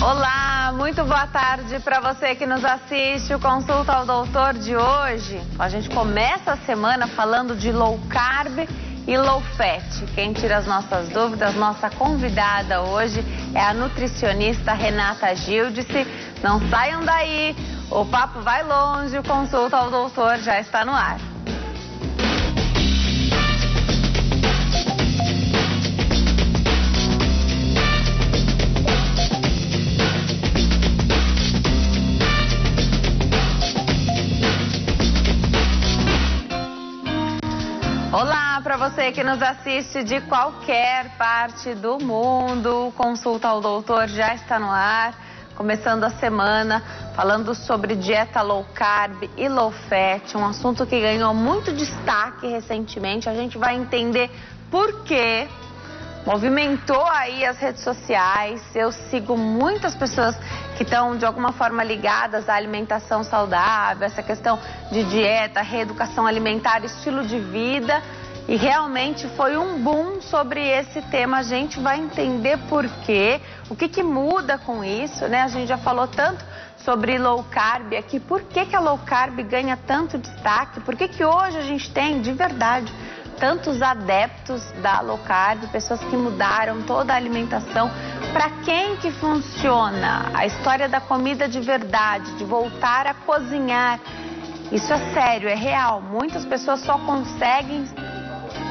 Olá, muito boa tarde para você que nos assiste. O Consulta ao Doutor de hoje. A gente começa a semana falando de low carb e low fat. Quem tira as nossas dúvidas, nossa convidada hoje é a nutricionista Renata Gildice. Não saiam daí, o papo vai longe, o Consulta ao Doutor já está no ar. Olá para você que nos assiste de qualquer parte do mundo, o Consulta ao Doutor já está no ar, começando a semana falando sobre dieta low carb e low fat, um assunto que ganhou muito destaque recentemente. A gente vai entender por quê, movimentou aí as redes sociais. Eu sigo muitas pessoas que estão de alguma forma ligadas à alimentação saudável, essa questão de dieta, reeducação alimentar, estilo de vida, e realmente foi um boom sobre esse tema. A gente vai entender por quê, o que muda com isso, né? A gente já falou tanto sobre low carb aqui, por que a low carb ganha tanto destaque, por que hoje a gente tem de verdade tantos adeptos da low carb, pessoas que mudaram toda a alimentação. Para quem que funciona a história da comida de verdade, de voltar a cozinhar? Isso é sério, é real. Muitas pessoas só conseguem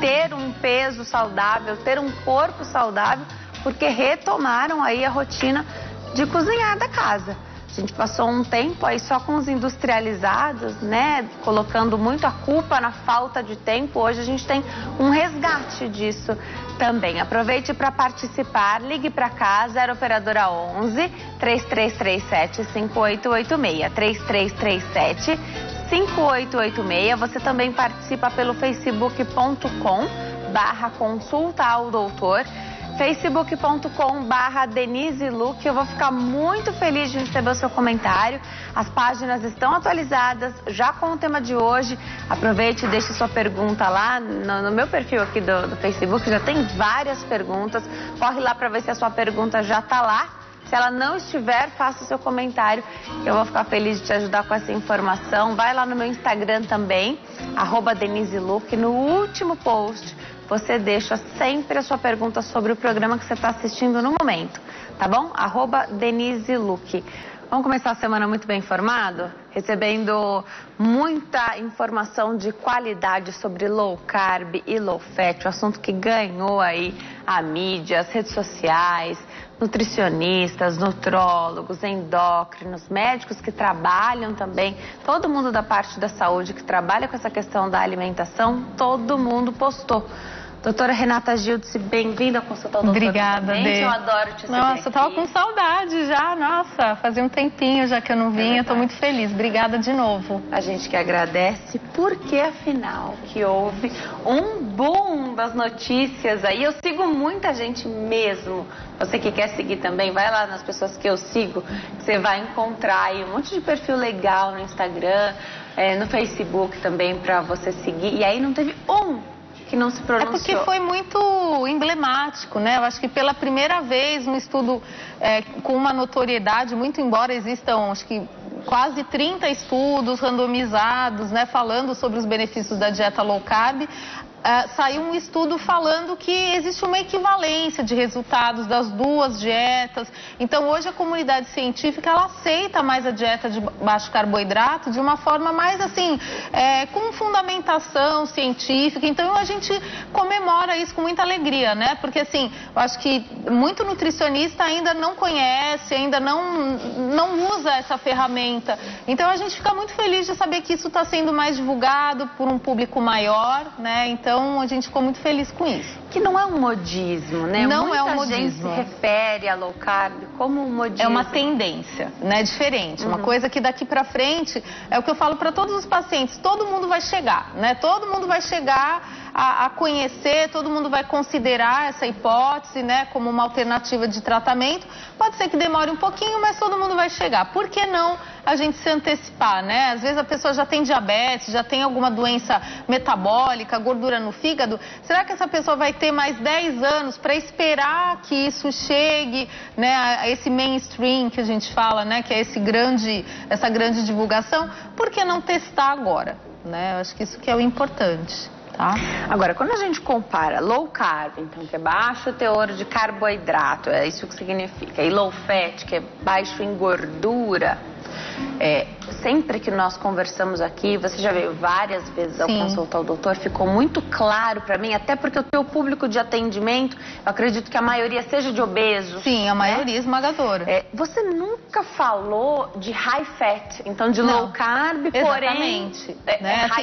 ter um peso saudável, ter um corpo saudável, porque retomaram aí a rotina de cozinhar da casa. A gente passou um tempo aí só com os industrializados, né? Colocando muito a culpa na falta de tempo. Hoje a gente tem um resgate disso também. Aproveite para participar. Ligue para cá, 0 operadora 11 3337 5886. 3337 5886. Você também participa pelo facebook.com/consulta ao doutor. facebook.com/Denise Luque. Eu vou ficar muito feliz de receber o seu comentário. As páginas estão atualizadas, já com o tema de hoje. Aproveite e deixe sua pergunta lá no meu perfil aqui do Facebook. Já tem várias perguntas. Corre lá para ver se a sua pergunta já está lá. Se ela não estiver, faça o seu comentário. Eu vou ficar feliz de te ajudar com essa informação. Vai lá no meu Instagram também, @Denise Luque. No último post, você deixa sempre a sua pergunta sobre o programa que você está assistindo no momento, tá bom? @Denise Luque. Vamos começar a semana muito bem informado? Recebendo muita informação de qualidade sobre low carb e low fat, o assunto que ganhou aí a mídia, as redes sociais, nutricionistas, nutrólogos, endócrinos, médicos que trabalham também, todo mundo da parte da saúde que trabalha com essa questão da alimentação, todo mundo postou. Doutora Renata Gildice, bem-vinda ao Consulta ao Doutor. Obrigada, Dê. Eu adoro te receber. Nossa, eu tava com saudade já, nossa, fazia um tempinho já que eu não vinha, eu tô muito feliz. Obrigada de novo. A gente que agradece, porque afinal que houve um boom das notícias aí. Eu sigo muita gente mesmo. Você que quer seguir também, vai lá nas pessoas que eu sigo, que você vai encontrar aí um monte de perfil legal no Instagram, no Facebook também para você seguir. E aí não teve que não se pronunciou. É porque foi muito emblemático, né? Eu acho que pela primeira vez um estudo com uma notoriedade, muito embora existam, acho que quase 30 estudos randomizados, né, falando sobre os benefícios da dieta low carb, saiu um estudo falando que existe uma equivalência de resultados das duas dietas. Então hoje a comunidade científica ela aceita mais a dieta de baixo carboidrato de uma forma mais assim, com fundamentação científica. Então a gente comemora isso com muita alegria, né? Porque assim, eu acho que muito nutricionista ainda não conhece, ainda não usa essa ferramenta. Então a gente fica muito feliz de saber que isso está sendo mais divulgado por um público maior, né? Então a gente ficou muito feliz com isso. Que não é um modismo, né? Não é um modismo. Muita gente se refere a low carb como um modismo. É uma tendência, né? Diferente. Uma coisa que daqui pra frente, é o que eu falo para todos os pacientes, todo mundo vai chegar, né? Todo mundo vai chegar a conhecer, todo mundo vai considerar essa hipótese, né? Como uma alternativa de tratamento. Pode ser que demore um pouquinho, mas todo mundo vai chegar. Por que não a gente se antecipar, né? Às vezes a pessoa já tem diabetes, já tem alguma doença metabólica, gordura no fígado. Será que essa pessoa vai ter mais 10 anos para esperar que isso chegue, né, a esse mainstream que a gente fala, né, que é essa grande divulgação. Por que não testar agora? Né? Eu acho que isso que é o importante. Tá? Agora, quando a gente compara low carb, então, que é baixo teor de carboidrato, é isso que significa, e low fat, que é baixo em gordura, sempre que nós conversamos aqui, você já veio várias vezes ao consultar o doutor, ficou muito claro para mim, até porque o teu público de atendimento, eu acredito que a maioria seja de obesos. Sim, a maioria esmagadora. Você nunca falou de high fat, então de low carb, porém... Exatamente.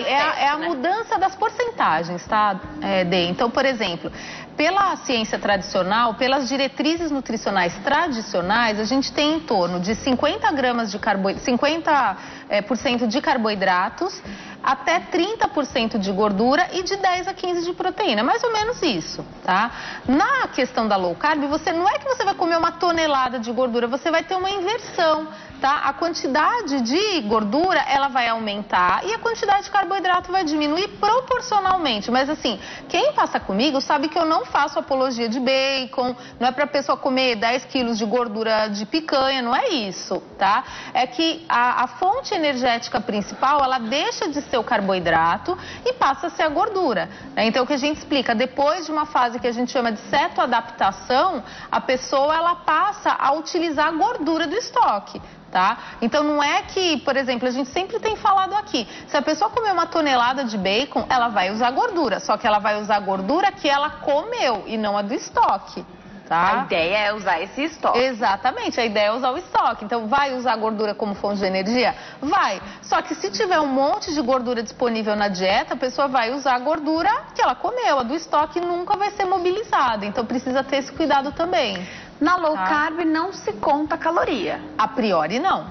É a mudança das porcentagens, tá, Dê? Então, por exemplo, pela ciência tradicional, pelas diretrizes nutricionais tradicionais, a gente tem em torno de 50 gramas de 50% de carboidratos, até 30% de gordura e de 10 a 15 de proteína, mais ou menos isso, tá? Na questão da low carb, não é que você vai comer uma tonelada de gordura, você vai ter uma inversão, tá? A quantidade de gordura, ela vai aumentar e a quantidade de carboidrato vai diminuir proporcionalmente, mas assim, quem passa comigo sabe que eu não faço apologia de bacon, não é pra pessoa comer 10 quilos de gordura de picanha, não é isso, tá? É que a fonte energética principal, ela deixa de ser o carboidrato e passa a ser a gordura, né? Então, o que a gente explica, depois de uma fase que a gente chama de cetoadaptação, a pessoa, ela passa a utilizar a gordura do estoque. Tá? Então não é que, por exemplo, a gente sempre tem falado aqui, se a pessoa comer uma tonelada de bacon, ela vai usar gordura, só que ela vai usar a gordura que ela comeu e não a do estoque. Tá? A ideia é usar esse estoque. Exatamente, a ideia é usar o estoque. Então, vai usar a gordura como fonte de energia? Vai. Só que se tiver um monte de gordura disponível na dieta, a pessoa vai usar a gordura que ela comeu. A do estoque nunca vai ser mobilizada. Então, precisa ter esse cuidado também. Na low carb não se conta caloria. A priori, não.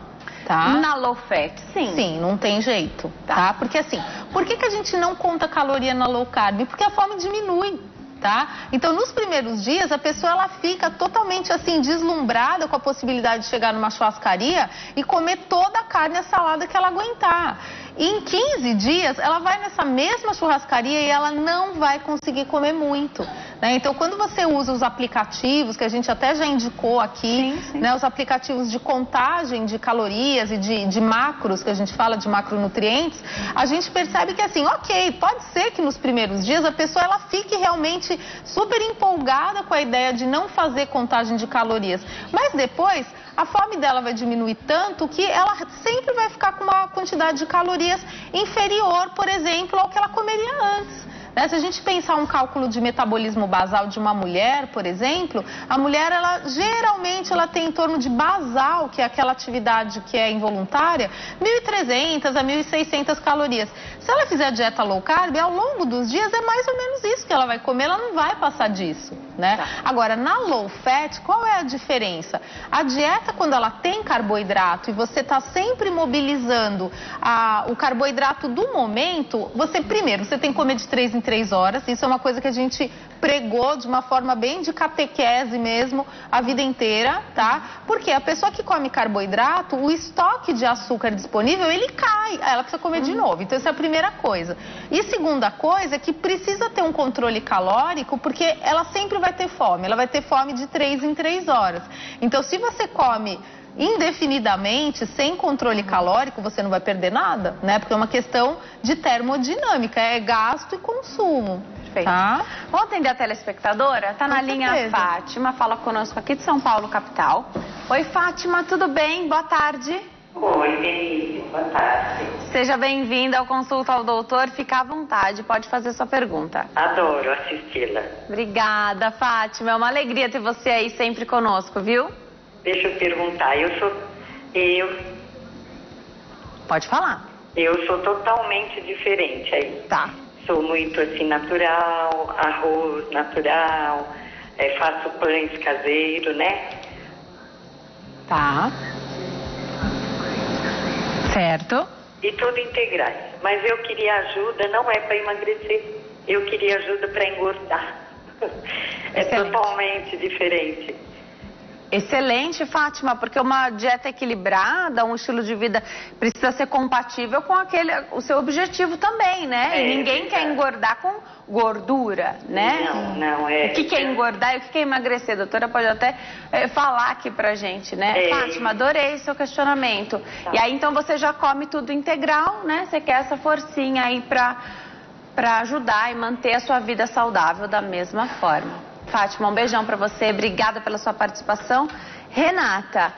Tá? Na low fat, sim. Sim, não tem jeito. Tá? Porque assim, por que a gente não conta caloria na low carb? Porque a fome diminui. Tá? Então, nos primeiros dias, a pessoa ela fica totalmente assim deslumbrada com a possibilidade de chegar numa churrascaria e comer toda a carne e a salada que ela aguentar. E em 15 dias, ela vai nessa mesma churrascaria e ela não vai conseguir comer muito. Né? Então, quando você usa os aplicativos, que a gente até já indicou aqui, né, os aplicativos de contagem de calorias e de macros, que a gente fala de macronutrientes, a gente percebe que assim, ok, pode ser que nos primeiros dias a pessoa ela fique realmente super empolgada com a ideia de não fazer contagem de calorias, mas depois a fome dela vai diminuir tanto que ela sempre vai ficar com uma quantidade de calorias inferior, por exemplo, ao que ela comeria antes. Né? Se a gente pensar um cálculo de metabolismo basal de uma mulher, por exemplo, a mulher, geralmente, ela tem em torno de basal, que é aquela atividade que é involuntária, 1.300 a 1.600 calorias. Se ela fizer a dieta low carb, ao longo dos dias é mais ou menos isso que ela vai comer, ela não vai passar disso, né? Agora, na low fat, qual é a diferença? A dieta, quando ela tem carboidrato e você está sempre mobilizando o carboidrato do momento, você tem que comer de 3 em 3 horas, isso é uma coisa que a gente pregou de uma forma bem de catequese mesmo a vida inteira, tá? Porque a pessoa que come carboidrato, o estoque de açúcar disponível, ele cai, ela precisa comer de novo. Então essa é a primeira coisa. E segunda coisa é que precisa ter um controle calórico, porque ela sempre vai ter fome, ela vai ter fome de 3 em 3 horas. Então se você come indefinidamente, sem controle calórico, você não vai perder nada, né? Porque é uma questão de termodinâmica, é gasto e consumo. Perfeito. Tá? Vamos atender a telespectadora? Tá na linha Fátima, fala conosco aqui de São Paulo, capital. Oi, Fátima, tudo bem? Boa tarde. Oi, Denise, boa tarde. Seja bem-vinda ao Consulta ao Doutor, fica à vontade, pode fazer sua pergunta. Adoro assisti-la. Obrigada, Fátima, é uma alegria ter você aí sempre conosco, viu? Deixa eu perguntar, Pode falar. Eu sou totalmente diferente aí. Tá. Sou muito assim, natural, arroz natural, faço pães caseiro, né? Tá. Certo. E tudo integrais. Mas eu queria ajuda, não é para emagrecer, eu queria ajuda para engordar. É totalmente diferente. Excelente, Fátima, porque uma dieta equilibrada, um estilo de vida precisa ser compatível com o seu objetivo também, né? E ninguém quer engordar com gordura, né? Não. O que é engordar e o que é emagrecer? A doutora pode até falar aqui pra gente, né? Fátima, adorei seu questionamento. Tá. E aí, então, você já come tudo integral, né? Você quer essa forcinha aí pra ajudar e manter a sua vida saudável da mesma forma. Fátima, um beijão pra você, obrigada pela sua participação. Renata,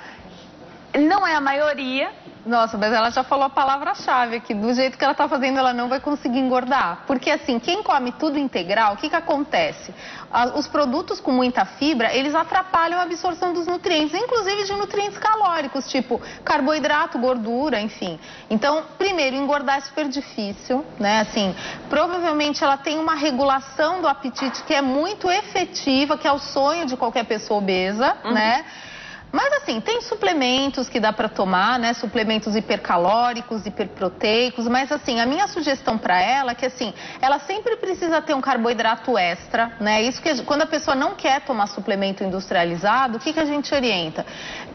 não é a maioria. Nossa, mas ela já falou a palavra-chave aqui, do jeito que ela tá fazendo ela não vai conseguir engordar. Porque assim, quem come tudo integral, o que que acontece? Os produtos com muita fibra, eles atrapalham a absorção dos nutrientes, inclusive de nutrientes calóricos, tipo carboidrato, gordura, enfim. Então, primeiro, engordar é super difícil, né? Assim, provavelmente ela tem uma regulação do apetite que é muito efetiva, que é o sonho de qualquer pessoa obesa, né? Mas assim, tem suplementos que dá para tomar, né? Suplementos hipercalóricos, hiperproteicos, mas assim, a minha sugestão para ela é que assim, ela sempre precisa ter um carboidrato extra, né? Isso que quando a pessoa não quer tomar suplemento industrializado, o que que a gente orienta?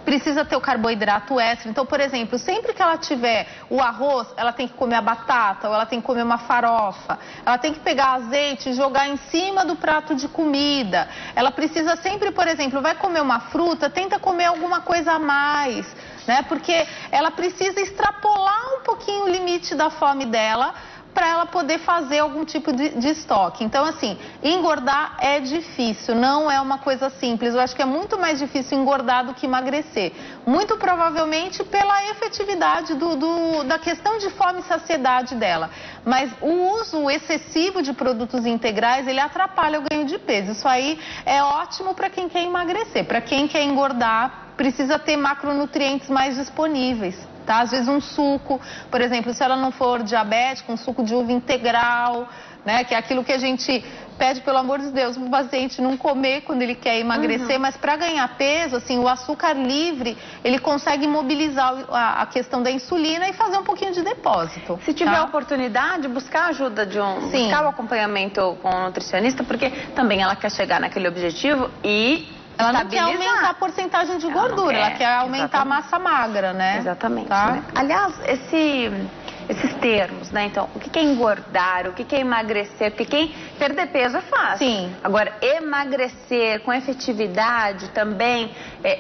Precisa ter o carboidrato extra. Então, por exemplo, sempre que ela tiver o arroz, ela tem que comer a batata, ou ela tem que comer uma farofa. Ela tem que pegar azeite e jogar em cima do prato de comida. Ela precisa sempre, por exemplo, vai comer uma fruta, tenta comer alguma coisa a mais, né? Porque ela precisa extrapolar um pouquinho o limite da fome dela para ela poder fazer algum tipo de estoque. Então, assim, engordar é difícil, não é uma coisa simples. Eu acho que é muito mais difícil engordar do que emagrecer. Muito provavelmente pela efetividade da questão de fome e saciedade dela. Mas o uso excessivo de produtos integrais, ele atrapalha o ganho de peso. Isso aí é ótimo para quem quer emagrecer. Para quem quer engordar, precisa ter macronutrientes mais disponíveis. Tá? Às vezes um suco, por exemplo, se ela não for diabética, um suco de uva integral, né? Que é aquilo que a gente pede, pelo amor de Deus, para o paciente não comer quando ele quer emagrecer, mas para ganhar peso, assim, o açúcar livre, ele consegue mobilizar a questão da insulina e fazer um pouquinho de depósito. Se tiver oportunidade, buscar a ajuda de buscar o acompanhamento com um nutricionista, porque também ela quer chegar naquele objetivo e ela não quer aumentar a porcentagem de gordura, ela quer aumentar a massa magra, né? Exatamente. Tá? Né? Aliás, esses termos, né? Então, o que é engordar, o que é emagrecer? Porque perder peso é fácil. Sim. Agora, emagrecer com efetividade também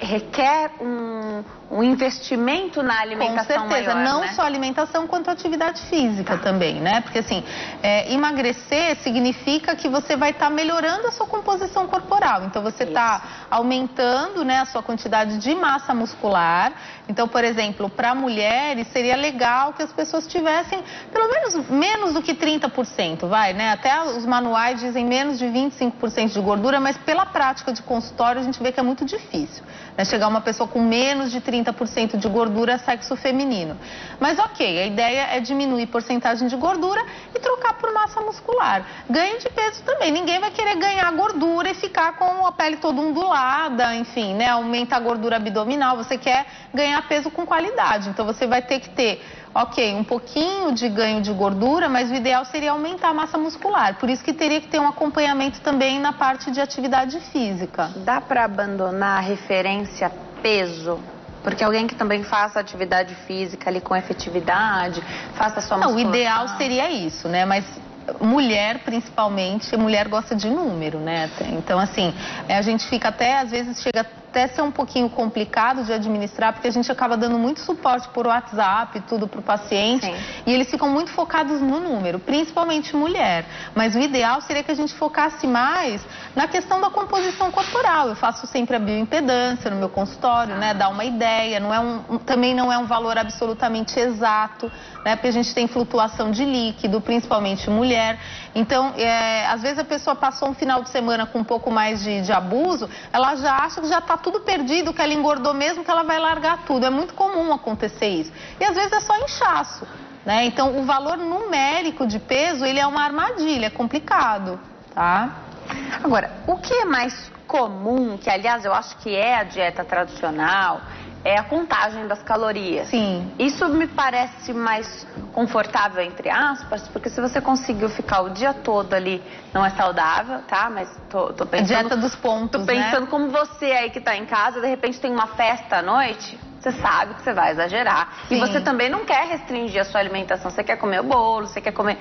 requer um investimento na alimentação maior, com certeza, não né? só alimentação quanto atividade física também, né? Porque assim, emagrecer significa que você vai estar melhorando a sua composição corporal. Então você está aumentando, né, a sua quantidade de massa muscular. Então, por exemplo, para mulheres seria legal que as pessoas tivessem pelo menos do que 30%, vai, né? Até os manuais dizem menos de 25% de gordura, mas pela prática de consultório a gente vê que é muito difícil, né? Chegar uma pessoa com menos de 30% de gordura sexo feminino. Mas ok, a ideia é diminuir porcentagem de gordura e trocar por massa muscular. Ganho de peso também, ninguém vai querer ganhar gordura e ficar com a pele toda ondulada, enfim, né? Aumentar a gordura abdominal, você quer ganhar peso com qualidade, então você vai ter que ter, ok, um pouquinho de ganho de gordura, mas o ideal seria aumentar a massa muscular. Por isso que teria que ter um acompanhamento também na parte de atividade física. Dá para abandonar a referência peso? Porque alguém que também faça atividade física ali com efetividade, faça a sua musculação. Não, o ideal seria isso, né? Mas mulher, principalmente, mulher gosta de número, né? Então, assim, a gente fica até, às vezes, chega até ser um pouquinho complicado de administrar, porque a gente acaba dando muito suporte por WhatsApp e tudo para o paciente. Sim. E eles ficam muito focados no número, principalmente mulher. Mas o ideal seria que a gente focasse mais na questão da composição corporal. Eu faço sempre a bioimpedância no meu consultório, né? Dá uma ideia, também não é um valor absolutamente exato, né? Porque a gente tem flutuação de líquido, principalmente mulher. Então, às vezes a pessoa passou um final de semana com um pouco mais de abuso, ela já acha que já está tudo perdido, que ela engordou mesmo, que ela vai largar tudo. É muito comum acontecer isso. E às vezes é só inchaço, né? Então, o valor numérico de peso, ele é uma armadilha, é complicado, tá? Agora, o que é mais comum, que aliás eu acho que é a dieta tradicional, é a contagem das calorias. Sim. Isso me parece mais confortável, entre aspas, porque se você conseguiu ficar o dia todo ali, não é saudável, tá? Mas tô pensando... A dieta dos pontos, Tô pensando como você aí que tá em casa, de repente tem uma festa à noite, você sabe que você vai exagerar. Sim. E você também não quer restringir a sua alimentação, você quer comer o bolo, você quer comer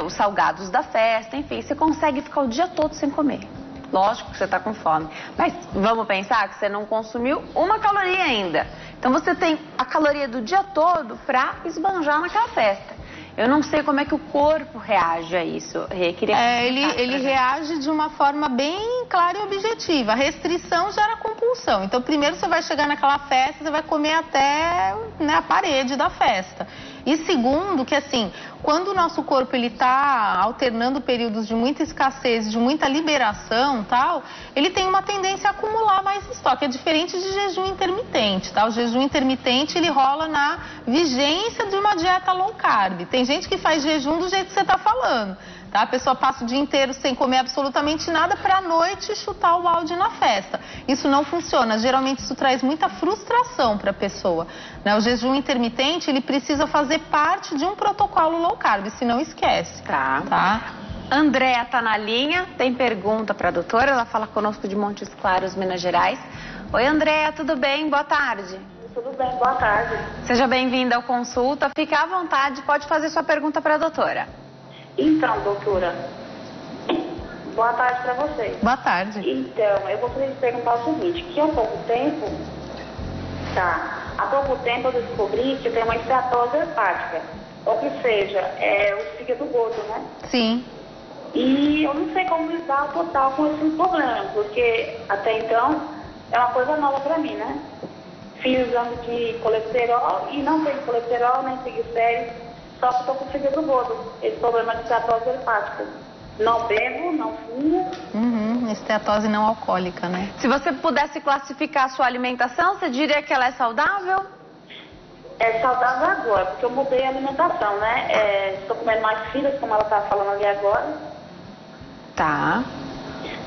os salgados da festa, enfim, você consegue ficar o dia todo sem comer. Lógico que você está com fome, mas vamos pensar que você não consumiu uma caloria ainda. Então você tem a caloria do dia todo para esbanjar naquela festa. Eu não sei como é que o corpo reage a isso. Ele reage de uma forma bem clara e objetiva. A restrição gera compulsão. Então, primeiro você vai chegar naquela festa, você vai comer até, né, a parede da festa. E segundo, que assim, quando o nosso corpo ele está alternando períodos de muita escassez, de muita liberação, tal, ele tem uma tendência a acumular mais estoque. É diferente de jejum intermitente, tá? O jejum intermitente ele rola na vigência de uma dieta low carb. Tem gente que faz jejum do jeito que você está falando. Tá? A pessoa passa o dia inteiro sem comer absolutamente nada para à noite chutar o balde na festa. Isso não funciona. Geralmente isso traz muita frustração para a pessoa. Né? O jejum intermitente ele precisa fazer parte de um protocolo low carb, senão esquece. Tá. Andréa tá na linha, tem pergunta para a doutora. Ela fala conosco de Montes Claros, Minas Gerais. Oi, Andréa, tudo bem? Boa tarde. Tudo bem, boa tarde. Seja bem-vinda ao Consulta. Fique à vontade, pode fazer sua pergunta para a doutora. Então, doutora, boa tarde para vocês. Boa tarde. Então, eu gostaria de perguntar o seguinte, que há pouco tempo eu descobri que eu tenho uma esteatose hepática, ou que seja, o fígado gordo, né? Sim. E eu não sei como lidar total com esse problema, porque até então é uma coisa nova para mim, né? Fiz exame de colesterol e não tenho colesterol, nem triglicéridos, só que estou com o fígado gordo, esse problema de esteatose hepática. Não bebo, não fumo. Esteatose não alcoólica, né? Se você pudesse classificar a sua alimentação, você diria que ela é saudável? É saudável agora, porque eu mudei a alimentação, né? Estou comendo mais fibras, como ela está falando ali agora. Tá.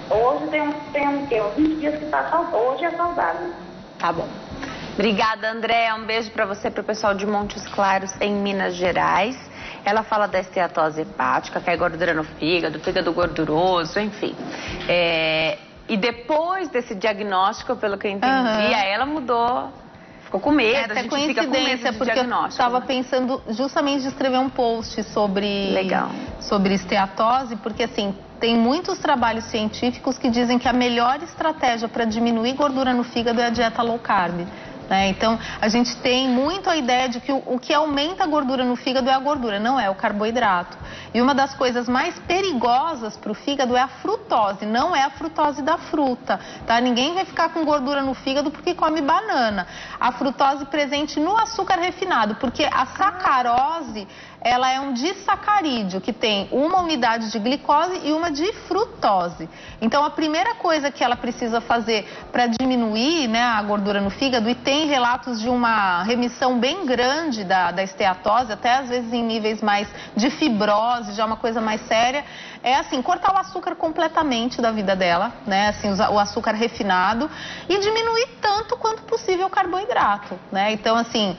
Hoje tem uns 20 dias que está saudável. Hoje é saudável. Tá bom. Obrigada, Andréa. Um beijo para você e para o pessoal de Montes Claros, em Minas Gerais. Ela fala da esteatose hepática, que é gordura no fígado gorduroso, enfim. E depois desse diagnóstico, pelo que eu entendi, aí ela mudou, ficou com medo, até coincidência, porque eu estava pensando justamente de escrever um post sobre esteatose, porque assim, tem muitos trabalhos científicos que dizem que a melhor estratégia para diminuir gordura no fígado é a dieta low carb. Então, a gente tem muito a ideia de que o que aumenta a gordura no fígado é a gordura, não é o carboidrato. E uma das coisas mais perigosas para o fígado é a frutose, não é a frutose da fruta, tá? Ninguém vai ficar com gordura no fígado porque come banana. A frutose presente no açúcar refinado, porque a sacarose, ela é um disacarídeo que tem uma unidade de glicose e uma de frutose. Então, a primeira coisa que ela precisa fazer para diminuir, né, a gordura no fígado, e tem relatos de uma remissão bem grande da esteatose, até às vezes em níveis mais de fibrose, já uma coisa mais séria, é assim, cortar o açúcar completamente da vida dela, né, assim, o açúcar refinado, e diminuir tanto quanto possível o carboidrato, né. Então, assim,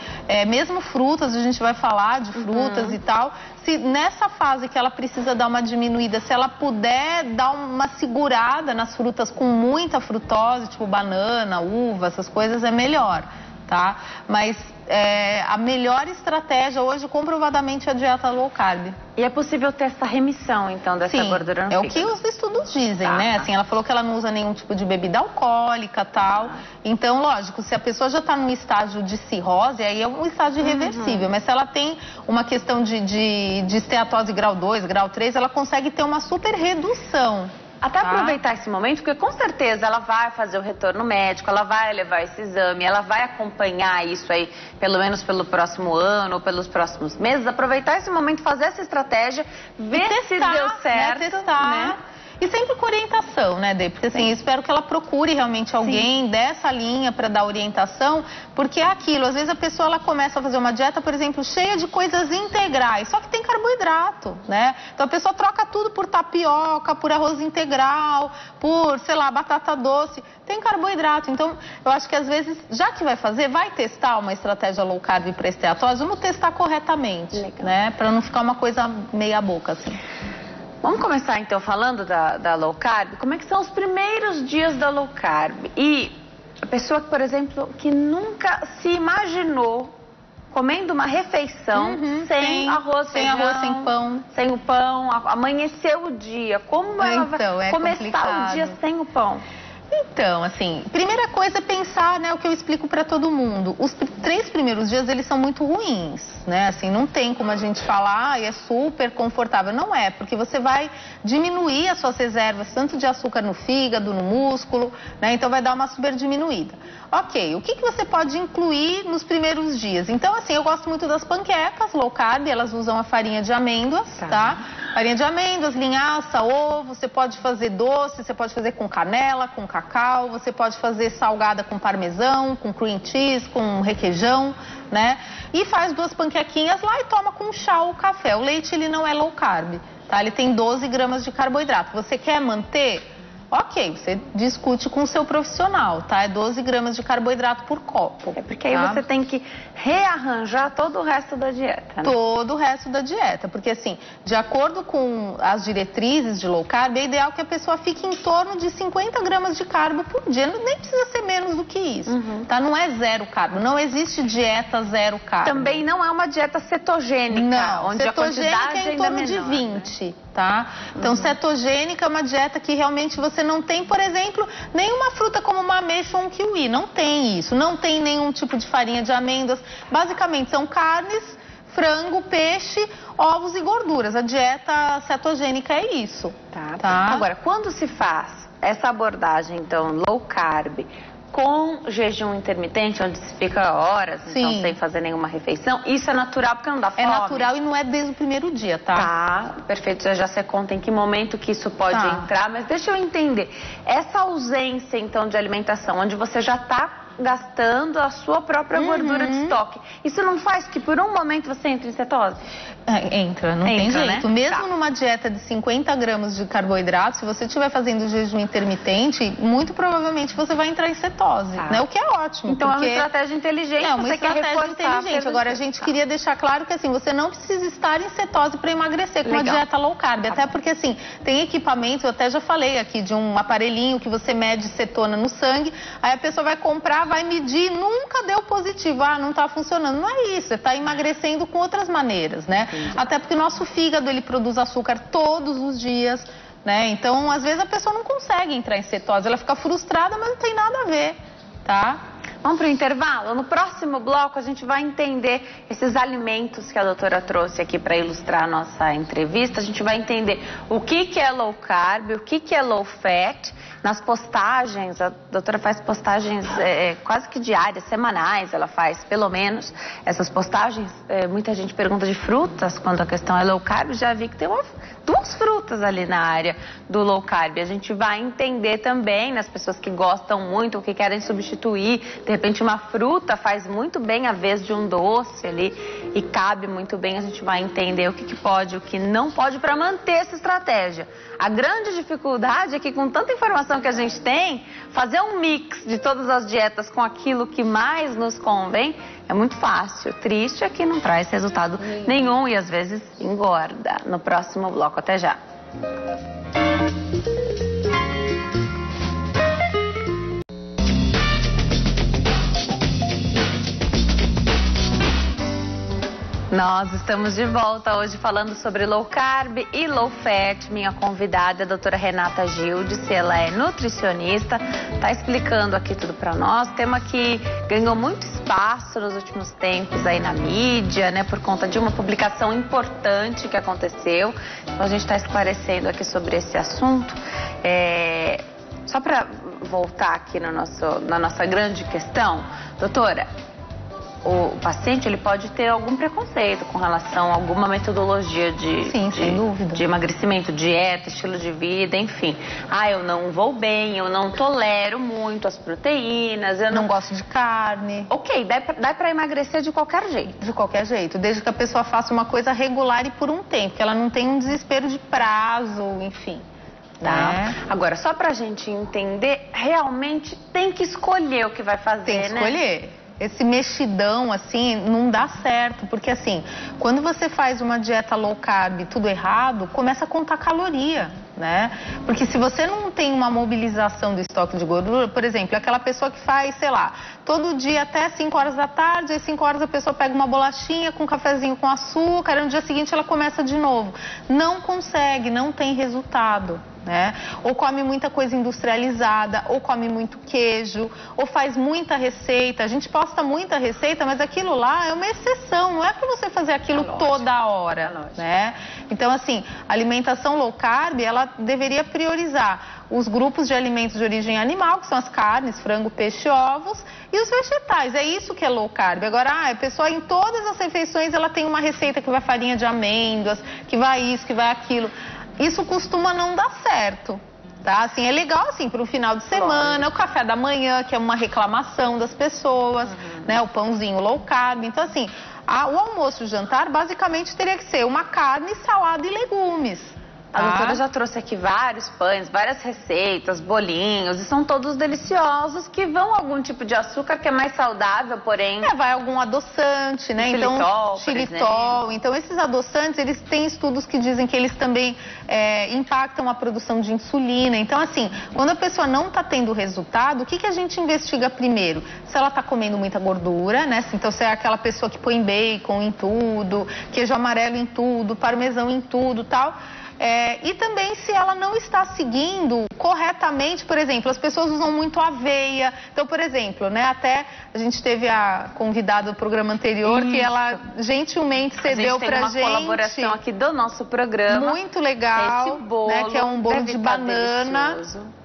mesmo frutas, a gente vai falar de frutas e tal, se nessa fase que ela precisa dar uma diminuída, se ela puder dar uma segurada nas frutas com muita frutose, tipo banana, uva, essas coisas, é melhor, tá? Mas a melhor estratégia hoje, comprovadamente, é a dieta low carb. E é possível ter essa remissão, então, dessa gordura no fígado? É o que os estudos dizem, né? Assim, ela falou que ela não usa nenhum tipo de bebida alcoólica, tal. Então, lógico, se a pessoa já está num estágio de cirrose, aí é um estágio irreversível. Mas se ela tem uma questão de esteatose grau 2, grau 3, ela consegue ter uma super redução. Até aproveitar esse momento, porque com certeza ela vai fazer o retorno médico, ela vai levar esse exame, ela vai acompanhar isso aí, pelo menos pelo próximo ano ou pelos próximos meses. Aproveitar esse momento, fazer essa estratégia, ver se deu certo, testar. né? E sempre com orientação, né, Dê? Porque assim, eu espero que ela procure realmente alguém dessa linha para dar orientação, porque é aquilo, às vezes a pessoa ela começa a fazer uma dieta, por exemplo, cheia de coisas integrais, só que tem carboidrato, né? Então a pessoa troca tudo por tapioca, por arroz integral, por, sei lá, batata doce, tem carboidrato. Então eu acho que às vezes, já que vai fazer, vai testar uma estratégia low carb para esteatose, vamos testar corretamente, né? Para não ficar uma coisa meia boca, assim. Vamos começar então falando da low carb. Como é que são os primeiros dias da low carb? E a pessoa, por exemplo, que nunca se imaginou comendo uma refeição sem arroz, sem arroz, sem pão. Sem o pão, amanheceu o dia. Como ela vai começar o dia sem o pão? Então, assim, primeira coisa é pensar, né, o que eu explico para todo mundo. Os 3 primeiros dias, eles são muito ruins, né? Assim, não tem como a gente falar, é super confortável. Não é, porque você vai diminuir as suas reservas, tanto de açúcar no fígado, no músculo, né? Então vai dar uma super diminuída. Ok, o que você pode incluir nos primeiros dias? Então, assim, eu gosto muito das panquecas low carb, elas usam a farinha de amêndoas, tá? Farinha de amêndoas, linhaça, ovo, você pode fazer doce, você pode fazer com canela, com cacau, você pode fazer salgada com parmesão, com cream cheese, com requeijão, né? E faz 2 panquequinhas lá e toma com chá ou café. O leite, ele não é low carb, tá? Ele tem 12 gramas de carboidrato. Você quer manter? Ok, você discute com o seu profissional, tá? É 12 gramas de carboidrato por copo. É porque aí você tem que rearranjar todo o resto da dieta, né? Todo o resto da dieta, porque assim, de acordo com as diretrizes de low carb, é ideal que a pessoa fique em torno de 50 gramas de carbo por dia, nem precisa ser menos do que isso, tá? Não é zero carbo, não existe dieta zero carbo. Também não é uma dieta cetogênica, não, onde cetogênica a quantidade é em torno de 20, né? Tá? Então, cetogênica é uma dieta que realmente você não tem, por exemplo, nenhuma fruta como uma ameixa ou um kiwi. Não tem isso. Não tem nenhum tipo de farinha de amêndoas. Basicamente, são carnes, frango, peixe, ovos e gorduras. A dieta cetogênica é isso. Tá? Agora, quando se faz essa abordagem, então, low carb, com jejum intermitente, onde se fica horas, então, sem fazer nenhuma refeição, isso é natural porque não dá fome? É natural e não é desde o primeiro dia, tá? Tá, perfeito. Já você conta em que momento que isso pode entrar, mas deixa eu entender. Essa ausência, então, de alimentação, onde você já está gastando a sua própria gordura de estoque, isso não faz que por um momento você entre em cetose? Entra, não tem jeito. Né? Mesmo numa dieta de 50 gramas de carboidrato, se você estiver fazendo jejum intermitente, muito provavelmente você vai entrar em cetose, né? O que é ótimo. Então é uma estratégia inteligente. É uma estratégia inteligente. Agora, a gente queria deixar claro que assim, você não precisa estar em cetose para emagrecer com uma dieta low carb. Até porque assim, tem equipamento, eu até já falei aqui, de um aparelhinho que você mede cetona no sangue, aí a pessoa vai comprar, vai medir, nunca deu positivo, não tá funcionando. Não é isso, você tá emagrecendo com outras maneiras, né? Até porque o nosso fígado, ele produz açúcar todos os dias, né? Então, às vezes a pessoa não consegue entrar em cetose, ela fica frustrada, mas não tem nada a ver, tá? Vamos para o intervalo? No próximo bloco a gente vai entender esses alimentos que a doutora trouxe aqui para ilustrar a nossa entrevista. A gente vai entender o que é low carb, o que é low fat. Nas postagens, a doutora faz postagens quase que diárias, semanais, ela faz pelo menos essas postagens. Muita gente pergunta de frutas quando a questão é low carb. Já vi que tem 2 frutas ali na área do low carb. A gente vai entender também nas pessoas que gostam muito, que querem substituir. De repente uma fruta faz muito bem a vez de um doce ali e cabe muito bem. A gente vai entender o que pode e o que não pode para manter essa estratégia. A grande dificuldade é que com tanta informação que a gente tem, fazer um mix de todas as dietas com aquilo que mais nos convém é muito fácil. Triste é que não traz resultado nenhum e às vezes engorda. No próximo bloco, até já. Nós estamos de volta hoje falando sobre low carb e low fat. Minha convidada é a doutora Renata Gildes, ela é nutricionista, está explicando aqui tudo para nós. Tema que ganhou muito espaço nos últimos tempos aí na mídia, né, por conta de uma publicação importante que aconteceu. Então a gente está esclarecendo aqui sobre esse assunto. Só para voltar aqui na nossa grande questão, doutora, o paciente ele pode ter algum preconceito com relação a alguma metodologia sem dúvida, de emagrecimento, dieta, estilo de vida, enfim. Eu não vou bem, eu não tolero muito as proteínas, eu não gosto de carne. Ok, dá pra emagrecer de qualquer jeito. De qualquer jeito, desde que a pessoa faça uma coisa regular e por um tempo, que ela não tenha um desespero de prazo, enfim. Tá. Agora, só pra gente entender, realmente tem que escolher o que vai fazer, Tem que né? escolher. Esse mexidão, assim, não dá certo, porque assim, quando você faz uma dieta low carb tudo errado, começa a contar caloria, né? Porque se você não tem uma mobilização do estoque de gordura, por exemplo, aquela pessoa que faz, sei lá, todo dia até 5 horas da tarde, às 5 horas a pessoa pega uma bolachinha com um cafezinho com açúcar, e no dia seguinte ela começa de novo. Não consegue, não tem resultado. Né? Ou come muita coisa industrializada, ou come muito queijo, ou faz muita receita. A gente posta muita receita, mas aquilo lá é uma exceção, não é para você fazer aquilo toda hora, né? Então, assim, a alimentação low carb, ela deveria priorizar os grupos de alimentos de origem animal, que são as carnes, frango, peixe, ovos, e os vegetais. É isso que é low carb. Agora, a pessoa em todas as refeições, ela tem uma receita que vai farinha de amêndoas, que vai isso, que vai aquilo. Isso costuma não dar certo, tá? Assim, é legal, assim, para um final de semana, o café da manhã, que é uma reclamação das pessoas, né? O pãozinho low carb. Então, assim, o almoço e o jantar, basicamente, teria que ser uma carne, salada e legumes. A doutora já trouxe aqui vários pães, várias receitas, bolinhos, e são todos deliciosos, que vão algum tipo de açúcar que é mais saudável, porém... vai algum adoçante, né? Xilitol, xilitol. Então, esses adoçantes, eles têm estudos que dizem que eles também impactam a produção de insulina. Então, assim, quando a pessoa não está tendo resultado, o que a gente investiga primeiro? Se ela está comendo muita gordura, né? Então, se é aquela pessoa que põe bacon em tudo, queijo amarelo em tudo, parmesão em tudo, tal... e também se ela não está seguindo corretamente, por exemplo, as pessoas usam muito aveia. Então, por exemplo, né, até a gente teve a convidada do programa anterior, que ela gentilmente cedeu pra gente. A gente tem uma colaboração aqui do nosso programa. Muito legal, esse bolo, né, que é um bolo de banana. Delicioso.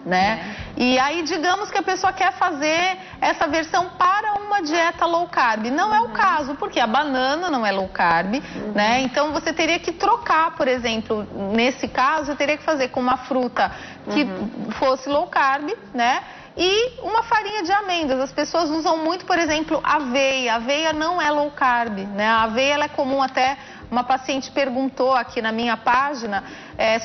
Né? E aí, digamos que a pessoa quer fazer essa versão para uma dieta low carb. Não é o caso, porque a banana não é low carb, né? Então, você teria que trocar, por exemplo, nesse caso, você teria que fazer com uma fruta que fosse low carb, né? E uma farinha de amêndoas. As pessoas usam muito, por exemplo, aveia. A aveia não é low carb, né? A aveia, ela é comum até... Uma paciente perguntou aqui na minha página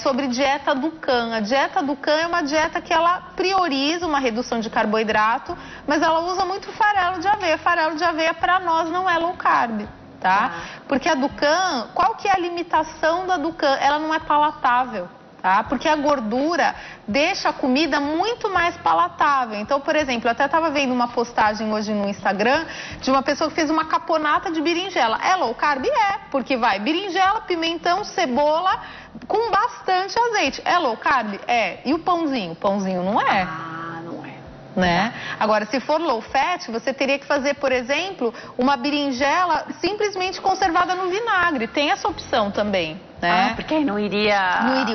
sobre dieta Dukan. A dieta Dukan é uma dieta que ela prioriza uma redução de carboidrato, mas ela usa muito farelo de aveia. Farelo de aveia para nós não é low carb, tá? Porque a Dukan, qual que é a limitação da Dukan? Ela não é palatável. Tá? Porque a gordura deixa a comida muito mais palatável. Então, por exemplo, eu até estava vendo uma postagem hoje no Instagram de uma pessoa que fez uma caponata de berinjela. É low carb? É, porque vai berinjela, pimentão, cebola com bastante azeite. É low carb? É. E o pãozinho? O pãozinho não é. Né? Agora, se for low fat, você teria que fazer, por exemplo, uma berinjela simplesmente conservada no vinagre. Tem essa opção também, né? Porque aí não iria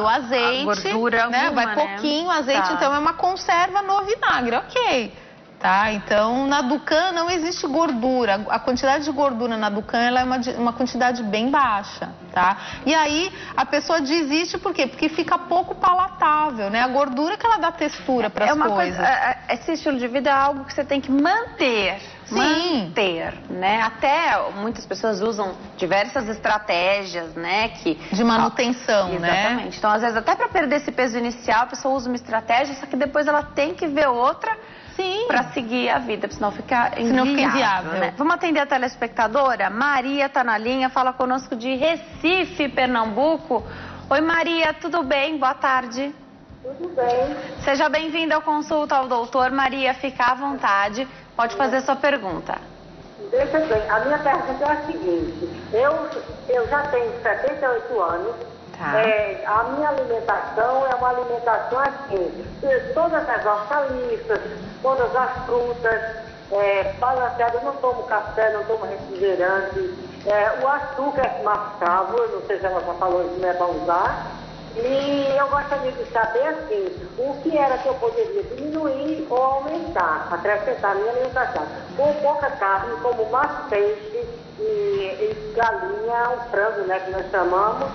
o azeite, a gordura né? alguma, Vai pouquinho azeite, Tá. Então é uma conserva no vinagre, ok. Tá? Então, na Dukan não existe gordura. A quantidade de gordura na Dukan ela é uma quantidade bem baixa, tá? E aí, a pessoa desiste por quê? Porque fica pouco palatável, né? A gordura que ela dá textura para as coisas. Esse estilo de vida é algo que você tem que manter. Sim. Manter, né? Até muitas pessoas usam diversas estratégias, né? De manutenção, né? Exatamente. Então, às vezes, até para perder esse peso inicial, a pessoa usa uma estratégia, só que depois ela tem que ver outra para seguir a vida, porque senão fica inviável, né? Vamos atender a telespectadora? Maria tá na linha, fala conosco de Recife, Pernambuco. Oi, Maria, tudo bem? Boa tarde. Tudo bem. Seja bem-vinda ao Consulta ao Doutor. Maria, fica à vontade. Pode fazer sua pergunta. Deixa bem, a minha pergunta é a seguinte. Eu já tenho 78 anos. Tá. A minha alimentação é uma alimentação assim. Todas as hortaliças, todas as frutas, balanceada. Eu não tomo café, não tomo refrigerante. O açúcar é mascavo, eu não sei se ela já falou isso, não é para usar. E eu gostaria de saber, assim, o que era que eu poderia diminuir ou aumentar, acrescentar a minha alimentação. Com pouca carne, como mais peixe e galinha, o frango, né, que nós chamamos.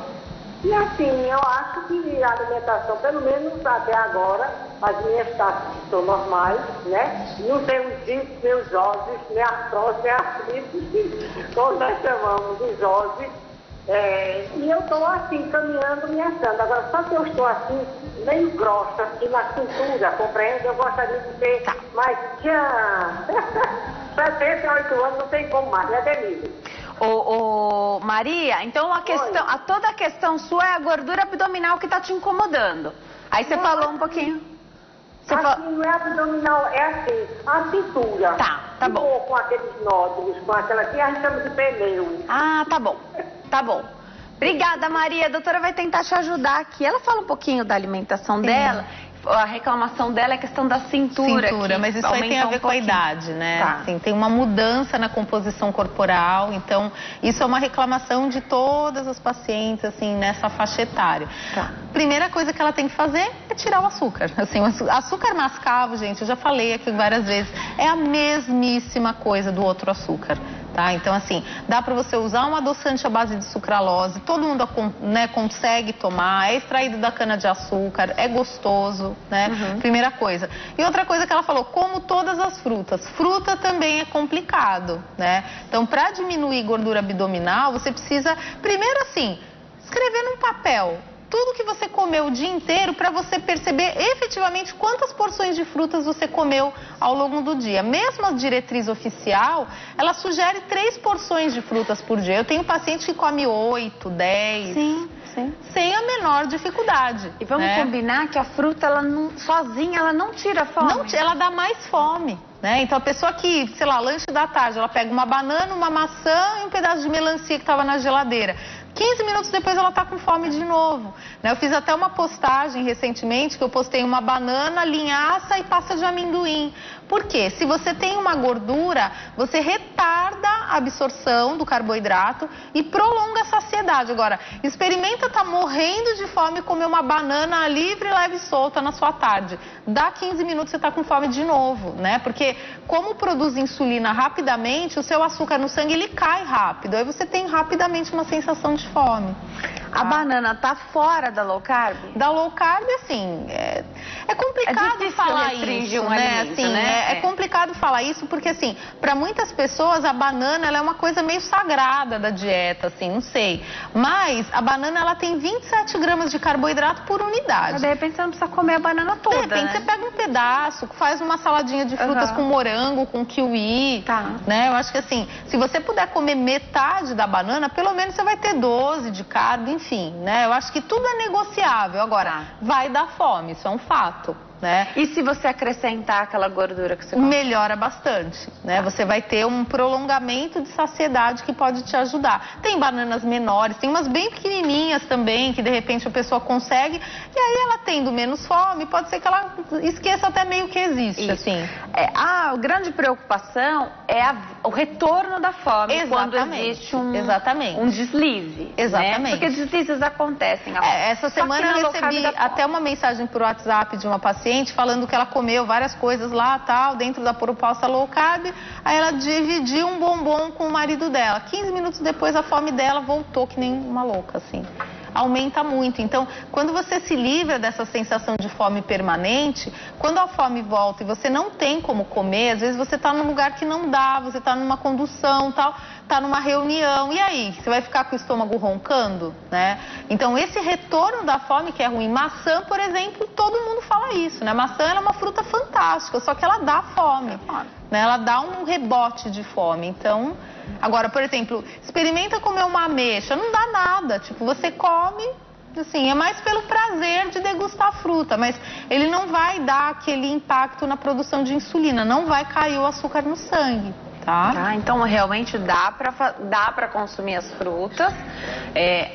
E assim, eu acho que a alimentação, pelo menos até agora, as minhas taxas são normais, né? Não tenho discos, nem os ossos, nem artrose, nem artrite, como nós chamamos os ossos. E eu estou assim, caminhando, me achando. Agora, só que eu estou assim, meio grossa, assim, na cintura, compreende? Eu gostaria de ter mais tchan. 78 anos, não tem como mais, né, Denise? Maria, então toda a questão sua é a gordura abdominal que está te incomodando. Aí você falou um pouquinho. Não é abdominal, é assim, a cintura. Tá bom. Com aqueles nódulos, com aquela que a gente chama de pneu. Ah, tá bom. Obrigada, Maria. A doutora vai tentar te ajudar aqui. Ela fala um pouquinho da alimentação dela. A reclamação dela é a questão da cintura. Mas isso aí tem a ver com a idade, né? Assim, tem uma mudança na composição corporal, então isso é uma reclamação de todas as pacientes, assim, nessa faixa etária. Primeira coisa que ela tem que fazer é tirar o açúcar. Assim, o açúcar mascavo, gente, eu já falei aqui várias vezes, é a mesmíssima coisa do outro açúcar. Tá? Então, assim, dá para você usar um adoçante à base de sucralose, todo mundo, né, consegue tomar, é extraído da cana-de-açúcar, é gostoso, né? Primeira coisa. E outra coisa que ela falou, como todas as frutas, fruta também é complicado, né? Então, para diminuir gordura abdominal, você precisa, primeiro assim, escrever num papel tudo que você comeu o dia inteiro para você perceber efetivamente quantas porções de frutas você comeu ao longo do dia. Mesmo a diretriz oficial, ela sugere 3 porções de frutas por dia. Eu tenho paciente que come 8, 10. Sim. Sem a menor dificuldade. E vamos combinar que a fruta, sozinha, ela não tira fome. Não, ela dá mais fome. Né? Então a pessoa que, sei lá, lanche da tarde, ela pega uma banana, uma maçã e um pedaço de melancia que estava na geladeira. 15 minutos depois ela está com fome de novo. Né? Eu fiz até uma postagem recentemente que eu postei uma banana, linhaça e pasta de amendoim. Por quê? Se você tem uma gordura, você retarda a absorção do carboidrato e prolonga a saciedade. Agora, experimenta estar morrendo de fome e comer uma banana livre, leve e solta na sua tarde. Dá 15 minutos você está com fome de novo, né? Porque como produz insulina rapidamente, o seu açúcar no sangue ele cai rápido. Aí você tem rapidamente uma sensação de fome. A banana tá fora da low carb? Da low carb, assim, é complicado falar isso, né? Alimento, assim, né? É complicado falar isso porque, assim, para muitas pessoas a banana ela é uma coisa meio sagrada da dieta, assim, não sei. Mas a banana ela tem 27 gramas de carboidrato por unidade. Mas de repente você não precisa comer a banana toda, de repente você pega um pedaço, faz uma saladinha de frutas com morango, com kiwi, né? Eu acho que, assim, se você puder comer metade da banana, pelo menos você vai ter 12 de carbo, enfim, né? Eu acho que tudo é negociável. Agora, vai dar fome, isso é um fato. Né? E se você acrescentar aquela gordura que você come? Melhora bastante, né? Você vai ter um prolongamento de saciedade que pode te ajudar. Tem bananas menores, tem umas bem pequenininhas também, que de repente a pessoa consegue, e aí ela tendo menos fome, pode ser que ela esqueça até meio que existe, assim. A grande preocupação é o retorno da fome quando existe um deslize. Exatamente. Né? Porque deslizes acontecem. Essa semana eu recebi até uma mensagem por WhatsApp de uma paciente falando que ela comeu várias coisas lá, tal, dentro da proposta low carb, aí ela dividiu um bombom com o marido dela. 15 minutos depois a fome dela voltou que nem uma louca, assim. Aumenta muito. Então, quando você se livra dessa sensação de fome permanente, quando a fome volta e você não tem como comer, às vezes você está num lugar que não dá, você está numa condução, tal, está numa reunião, e aí? Você vai ficar com o estômago roncando, né? Então, esse retorno da fome que é ruim. Maçã, por exemplo, todo mundo fala isso, né? Maçã ela é uma fruta fantástica, só que ela dá fome, né? Ela dá um rebote de fome. Então, agora, por exemplo, experimenta comer uma ameixa, não dá nada. Tipo, você come, assim, é mais pelo prazer de degustar a fruta, mas ele não vai dar aquele impacto na produção de insulina, não vai cair o açúcar no sangue. tá? Então, realmente dá para consumir as frutas.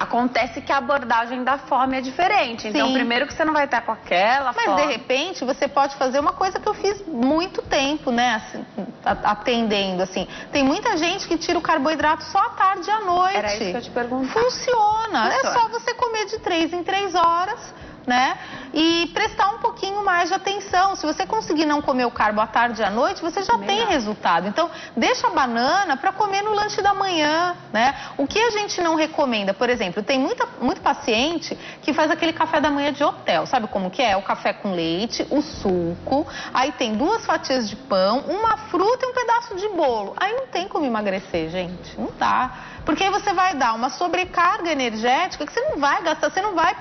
Acontece que a abordagem da fome é diferente. Então, Sim. primeiro que você não vai estar com aquela fome. Mas, de repente, você pode fazer uma coisa que eu fiz muito tempo, né? Assim, atendendo, assim. Tem muita gente que tira o carboidrato só à tarde e à noite. Era isso que eu te perguntava. Funciona. É só você comer de 3 em 3 horas, né? E prestar um pouquinho mais de atenção. Se você conseguir não comer o carbo à tarde e à noite, você já tem resultado. Então, deixa a banana para comer no lanche da manhã, né? O que a gente não recomenda, por exemplo, tem muito paciente que faz aquele café da manhã de hotel. Sabe como que é? O café com leite, o suco, aí tem 2 fatias de pão, uma fruta e um pedaço de bolo. Aí não tem como emagrecer, gente. Não dá. Porque aí você vai dar uma sobrecarga energética que você não vai gastar, você não vai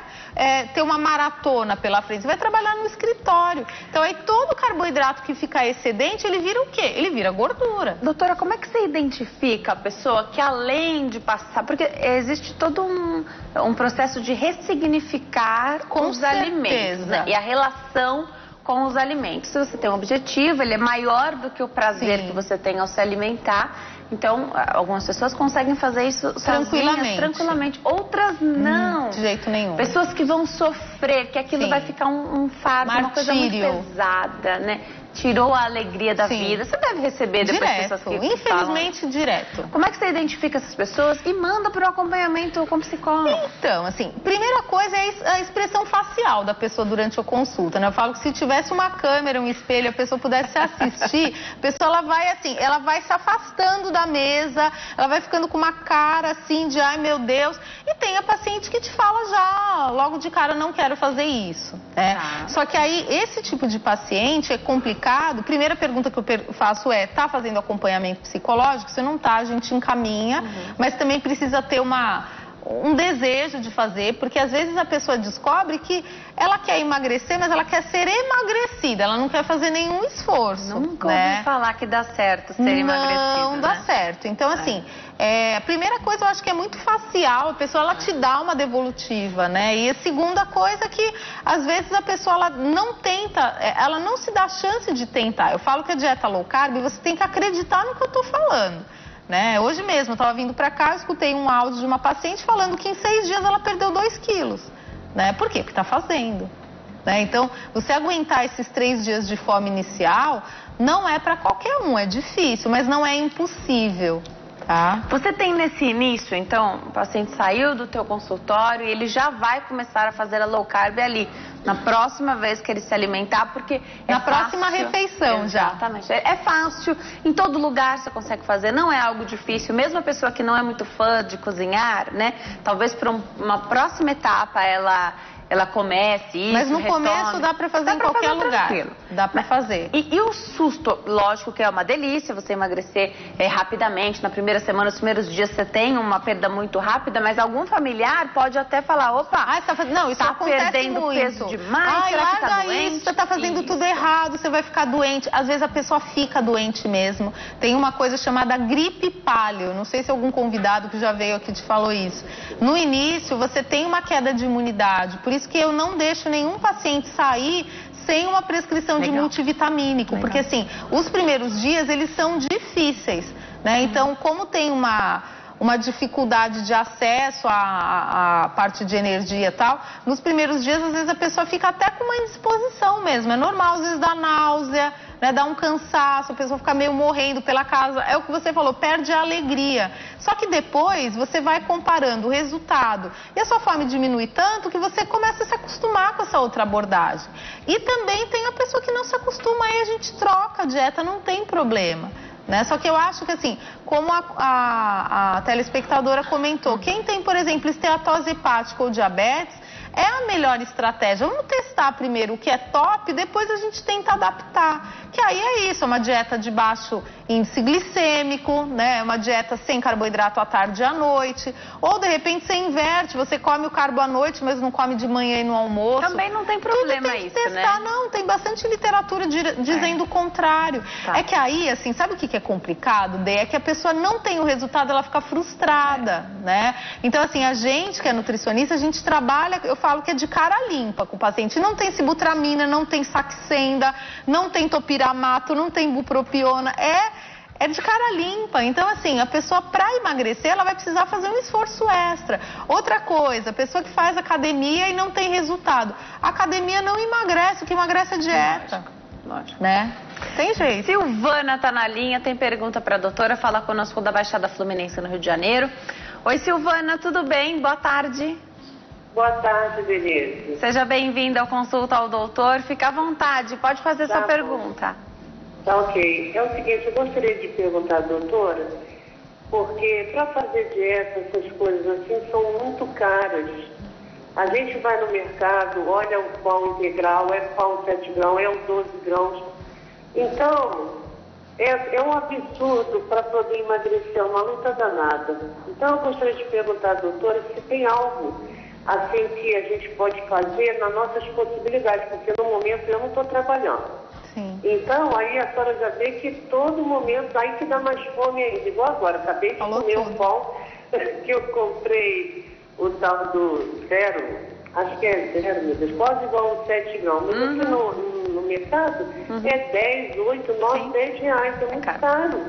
ter uma maratona pela frente, você vai trabalhar no escritório. Então aí todo carboidrato que fica excedente, ele vira o quê? Ele vira gordura. Doutora, como é que você identifica a pessoa que além de passar... Porque existe todo um processo de ressignificar os alimentos, né? E a relação com os alimentos. Se você tem um objetivo, ele é maior do que o prazer que você tem ao se alimentar. Então, algumas pessoas conseguem fazer isso tranquilamente. Outras não. De jeito nenhum. Pessoas que vão sofrer, que aquilo vai ficar um fardo, uma coisa muito pesada, né? Tirou a alegria da vida. Você deve receber depois pessoas que infelizmente, falam. direto. Como é que você identifica essas pessoas e manda para o acompanhamento com psicólogo? Então, assim, primeira coisa é a expressão facial da pessoa durante a consulta, né? Eu falo que se tivesse uma câmera, um espelho, a pessoa pudesse assistir, a pessoa ela vai se afastando da mesa, ela vai ficando com uma cara assim de ai meu Deus, e tem a paciente que te fala já, logo de cara, não quero fazer isso, né? Só que aí, esse tipo de paciente é complicado. Primeira pergunta que eu faço é, tá fazendo acompanhamento psicológico? Se não tá, a gente encaminha, mas também precisa ter um desejo de fazer, porque às vezes a pessoa descobre que ela quer emagrecer, mas ela quer ser emagrecida, ela não quer fazer nenhum esforço. Nunca ouvi falar que dá certo ser emagrecida. Não dá certo. Então, assim, a primeira coisa eu acho que é muito facial, a pessoa ela te dá uma devolutiva, né? E a segunda coisa é que, às vezes, a pessoa ela não tenta, ela não se dá a chance de tentar. Eu falo que a dieta low carb, você tem que acreditar no que eu tô falando. Né? Hoje mesmo, eu estava vindo para cá, eu escutei um áudio de uma paciente falando que em 6 dias ela perdeu 2 quilos. Né? Por quê? Porque está fazendo. Né? Então, você aguentar esses 3 dias de fome inicial não é para qualquer um, é difícil, mas não é impossível. Tá? Você tem nesse início, então, o paciente saiu do teu consultório e ele já vai começar a fazer a low carb ali, na próxima vez que ele se alimentar, porque na próxima refeição já. Exatamente. É fácil, em todo lugar você consegue fazer, não é algo difícil, mesmo a pessoa que não é muito fã de cozinhar, né? Talvez para uma próxima etapa ela comece isso, mas no começo dá pra fazer em qualquer lugar. Dá pra fazer. E o susto, lógico que é uma delícia você emagrecer rapidamente. Na primeira semana, nos primeiros dias você tem uma perda muito rápida, mas algum familiar pode até falar, opa, não, isso tá acontece perdendo muito. Peso demais, será que tá doente? Isso, você tá fazendo tudo errado, você vai ficar doente. Às vezes a pessoa fica doente mesmo. Tem uma coisa chamada gripe paleo. Não sei se algum convidado que já veio aqui te falou isso. No início, você tem uma queda de imunidade, por isso que eu não deixo nenhum paciente sair sem uma prescrição de multivitamínico, porque assim, os primeiros dias eles são difíceis, né? Então, como tem uma dificuldade de acesso à parte de energia e tal, nos primeiros dias, às vezes, a pessoa fica até com uma indisposição mesmo. É normal, às vezes, dá náusea, né, dá um cansaço, a pessoa fica meio morrendo pela casa. É o que você falou, perde a alegria. Só que depois, você vai comparando o resultado. E a sua fome diminui tanto que você começa a se acostumar com essa outra abordagem. E também tem a pessoa que não se acostuma, aí a gente troca a dieta, não tem problema. Né? Só que eu acho que assim, como a telespectadora comentou, quem tem, por exemplo, esteatose hepática ou diabetes, é a melhor estratégia. Vamos testar primeiro o que é top, depois a gente tenta adaptar. Que aí é isso, é uma dieta de baixo índice glicêmico, né? Uma dieta sem carboidrato à tarde e à noite. Ou de repente você inverte, você come o carbo à noite, mas não come de manhã e no almoço. Também não tem problema tem que isso, testar, né? Não, tem bastante literatura dizendo o contrário. É que aí, assim, sabe o que é complicado, Dê? É que a pessoa não tem o resultado, ela fica frustrada, né? Então, assim, a gente que é nutricionista, a gente trabalha, eu falo que é de cara limpa com o paciente. Não tem sibutramina, não tem saxenda, não tem topiramato, não tem bupropiona. é de cara limpa. Então, assim, a pessoa, para emagrecer, ela vai precisar fazer um esforço extra. Outra coisa, a pessoa que faz academia e não tem resultado. A academia não emagrece, o que emagrece é dieta. Lógico. Né? Tem jeito. Silvana tá na linha, tem pergunta para a doutora, fala conosco da Baixada Fluminense no Rio de Janeiro. Oi, Silvana, tudo bem? Boa tarde. Boa tarde, Denise. Seja bem-vinda ao Consulta ao Doutor. Fica à vontade, pode fazer sua pergunta. Tá ok. É o seguinte, eu gostaria de perguntar à doutora, porque para fazer dieta, essas coisas assim, são muito caras. A gente vai no mercado, olha o pão integral, é pão 7 grãos, é o 12 grãos. Então, é um absurdo para poder emagrecer, uma luta danada. Então, eu gostaria de perguntar à doutora se tem algo assim que a gente pode fazer nas nossas possibilidades, porque no momento eu não estou trabalhando. Sim. Então, aí a senhora já vê que todo momento, aí que dá mais fome ainda. Igual agora, acabei de comer um pão que eu comprei, o tal do zero, acho que é zero, meu Deus, quase igual um 7 grãos. Mas aqui no mercado é 10, 8, 9, 10 reais, é muito caro.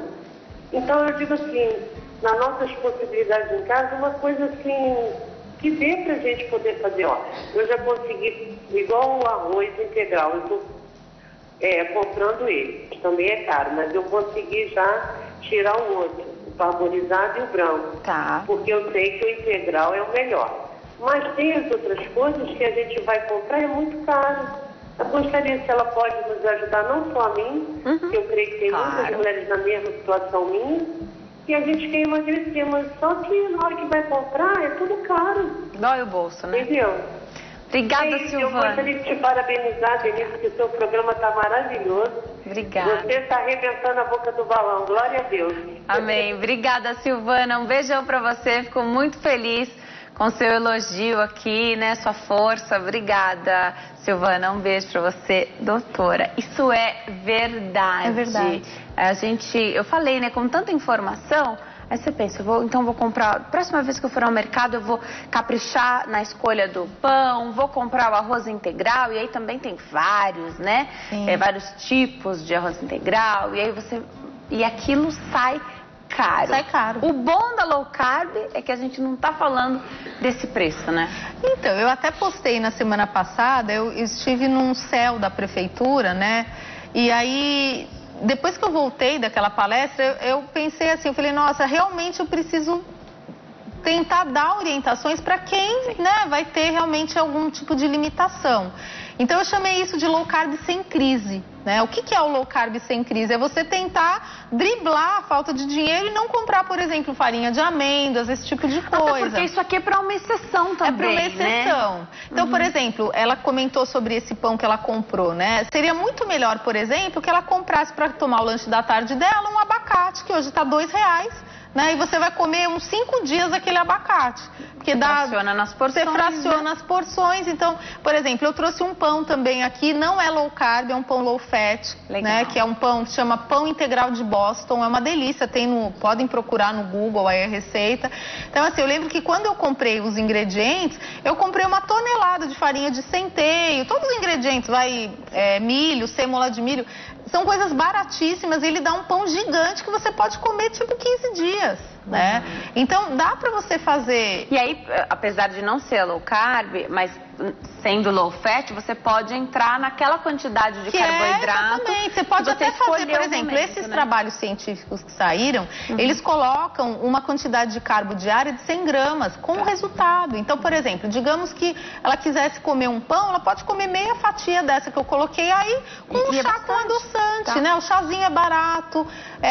Então, eu digo assim, nas nossas possibilidades em casa, uma coisa assim que dê pra gente poder fazer, ó. Eu já consegui, igual o arroz integral, eu tô comprando ele, que também é caro, mas eu consegui já tirar o outro, o parboilizado e o branco. Tá. Porque eu sei que o integral é o melhor. Mas tem as outras coisas que a gente vai comprar e é muito caro. Eu gostaria se ela pode nos ajudar, não só a mim, que eu creio que tem muitas mulheres na mesma situação minha, e a gente quer emagrecer, mas só que na hora que vai comprar é tudo caro. Dói o bolso, né? Entendeu? Obrigada, Eu gostaria de te parabenizar, Denise, porque o seu programa está maravilhoso. Obrigada. Você está arrebentando a boca do balão. Glória a Deus. Amém. Obrigada, Silvana. Um beijão para você. Fico muito feliz com seu elogio aqui, né? Sua força. Obrigada, Silvana. Um beijo para você, doutora. Isso é verdade. É verdade. Eu falei, né? Com tanta informação. Aí você pensa, então vou comprar, próxima vez que eu for ao mercado eu vou caprichar na escolha do pão, vou comprar o arroz integral, e aí também tem vários, né? Vários tipos de arroz integral, e aquilo sai caro. Sai caro. O bom da low carb é que a gente não tá falando desse preço, né? Então, eu até postei na semana passada, eu estive num CEL da prefeitura, né? E aí, depois que eu voltei daquela palestra, eu pensei assim, eu falei, nossa, realmente eu preciso tentar dar orientações para quem, né, vai ter realmente algum tipo de limitação. Então eu chamei isso de low carb sem crise, né? O que é o low carb sem crise? É você tentar driblar a falta de dinheiro e não comprar, por exemplo, farinha de amêndoas, esse tipo de coisa. Até porque isso aqui é para uma exceção também, é para uma exceção. Né? Então, por exemplo, ela comentou sobre esse pão que ela comprou, né? Seria muito melhor, por exemplo, que ela comprasse para tomar o lanche da tarde dela um abacate, que hoje está R$2, né? E você vai comer uns 5 dias aquele abacate. Porque fraciona nas porções. Você fraciona as porções. Então, por exemplo, eu trouxe um pão também aqui, não é low carb, é um pão low fat, né? Que é um pão que chama pão integral de Boston, é uma delícia, podem procurar no Google aí a receita. Então, assim, eu lembro que quando eu comprei os ingredientes, eu comprei 1 tonelada de farinha de centeio, todos os ingredientes, milho, sêmola de milho, são coisas baratíssimas e ele dá um pão gigante que você pode comer tipo 15 dias, né? Então dá pra você fazer. E aí, apesar de não ser low carb, mas sendo low fat, você pode entrar naquela quantidade de carboidrato. Exatamente. Você pode até fazer, por exemplo, esses trabalhos científicos que saíram, eles colocam uma quantidade de carbo diária de 100 gramas com resultado. Então, por exemplo, digamos que ela quisesse comer um pão, ela pode comer meia fatia dessa que eu coloquei aí com um chá com adoçante, né? O chazinho é barato.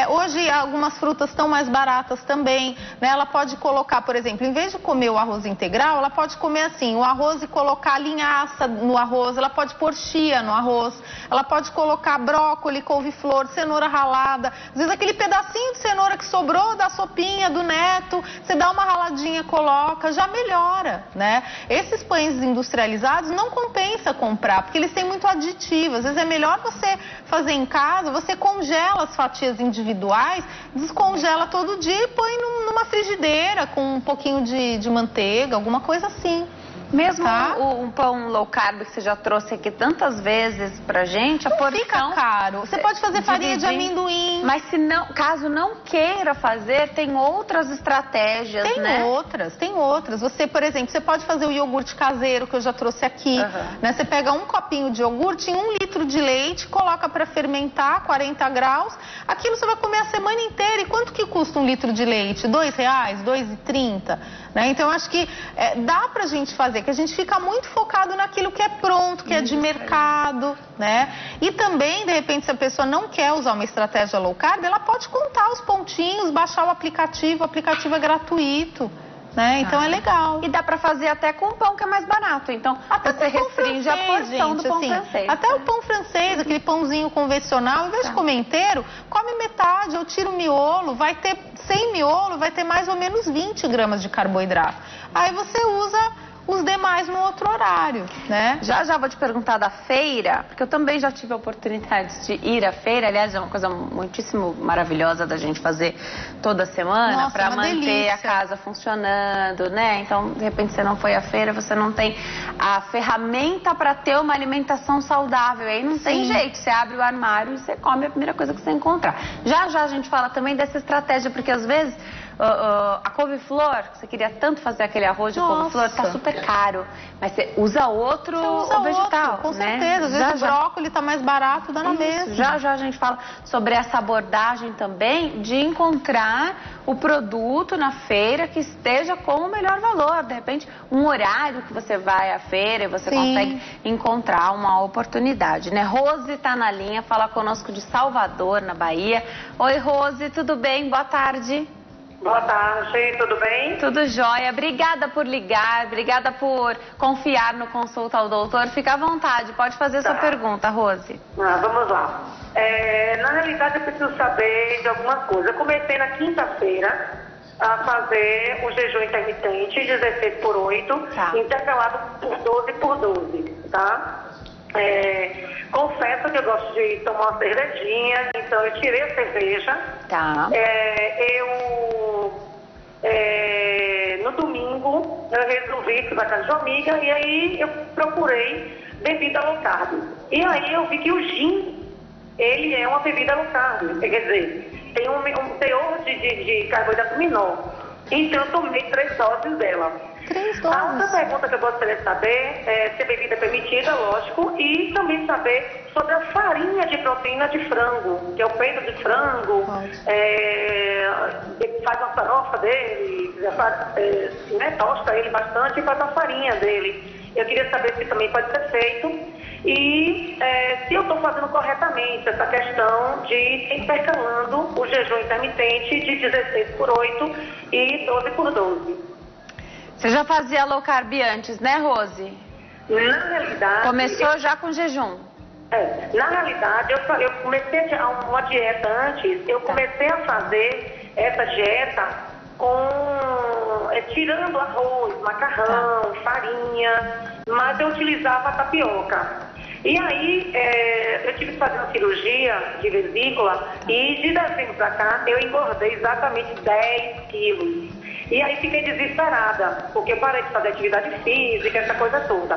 Hoje algumas frutas estão mais baratas também, né? Ela pode colocar, por exemplo, em vez de comer o arroz integral, ela pode comer assim, o arroz e colocar linhaça no arroz, ela pode pôr chia no arroz, ela pode colocar brócolis, couve-flor, cenoura ralada, às vezes aquele pedacinho de cenoura que sobrou da sopinha do neto, você dá uma raladinha, coloca, já melhora, né? Esses pães industrializados não compensa comprar, porque eles têm muito aditivo, às vezes é melhor você fazer em casa, você congela as fatias individuais, descongela todo dia e põe numa frigideira com um pouquinho de manteiga, alguma coisa assim. Mesmo tá? um pão low carb que você já trouxe aqui tantas vezes pra gente, a Não porção... fica caro. Você pode fazer farinha de amendoim. Mas se não, caso não queira fazer, tem outras estratégias, né? Tem outras. Você, por exemplo, você pode fazer o iogurte caseiro, que eu já trouxe aqui. Né? Você pega um copinho de iogurte em 1 litro de leite, coloca pra fermentar, 40 graus. Aquilo você vai comer a semana inteira. E quanto que custa 1 litro de leite? R$2, R$2,30. Né? Então, acho que dá pra gente fazer, que a gente fica muito focado naquilo que é pronto, que é de mercado, né? E também, de repente, se a pessoa não quer usar uma estratégia low carb, ela pode contar os pontinhos, baixar o aplicativo é gratuito. Né? Então é legal. E dá pra fazer até com pão que é mais barato. Então até você restringe a porção do pão francês. Até o pão francês, aquele pãozinho convencional, em vez de comer inteiro, come metade, eu tiro o miolo, vai ter, sem miolo, vai ter mais ou menos 20 gramas de carboidrato. Aí você usa os demais no outro horário, né? Já vou te perguntar da feira, porque eu também já tive a oportunidade de ir à feira. Aliás, é uma coisa muitíssimo maravilhosa da gente fazer toda semana para manter delícia. A casa funcionando, né? Então, de repente, você não foi à feira, você não tem a ferramenta para ter uma alimentação saudável. Aí não tem jeito, você abre o armário e você come a primeira coisa que você encontrar. Já a gente fala também dessa estratégia, porque às vezes a couve-flor, você queria tanto fazer aquele arroz de couve-flor, tá super caro, mas você usa outro vegetal, com né? certeza. Às vezes o brócolis tá mais barato, dá na mesma. Já a gente fala sobre essa abordagem também de encontrar o produto na feira que esteja com o melhor valor. De repente, um horário que você vai à feira e você consegue encontrar uma oportunidade, né? Rose tá na linha, fala conosco de Salvador, na Bahia. Oi, Rose, tudo bem? Boa tarde. Boa tarde, tudo bem? Tudo jóia. Obrigada por ligar, obrigada por confiar no Consulta ao Doutor. Fica à vontade, pode fazer sua pergunta, Rose. Vamos lá. Na realidade, eu preciso saber de alguma coisa. Eu comecei na quinta-feira a fazer o jejum intermitente, 16/8, intercalado por 12/12, tá? Confesso que eu gosto de tomar uma cervejinha, então eu tirei a cerveja. Tá. No domingo eu resolvi ir para casa de uma amiga e aí eu procurei bebida low carb. E aí eu vi que o gin, ele é uma bebida low carb, quer dizer, tem um teor de carboidrato menor. Então eu tomei 3 doses dela. 3 doses? A outra pergunta que eu gostaria de saber é se a bebida é permitida, lógico, e também saber sobre a farinha de proteína de frango, que é o peito de frango, faz uma farofa dele, tosta ele bastante e faz a farinha dele. Eu queria saber se também pode ser feito e se eu estou fazendo corretamente essa questão de ir intercalando o jejum intermitente de 16/8 e 12/12. Você já fazia low carb antes, né, Rose? Na realidade... Começou já com jejum? Na realidade, eu comecei uma dieta antes, eu comecei a fazer essa dieta tirando arroz, macarrão, farinha, mas eu utilizava a tapioca. E aí, eu tive que fazer uma cirurgia de vesícula e de dezembro pra cá eu engordei exatamente 10 quilos. E aí fiquei desesperada, porque eu parei de fazer atividade física, essa coisa toda.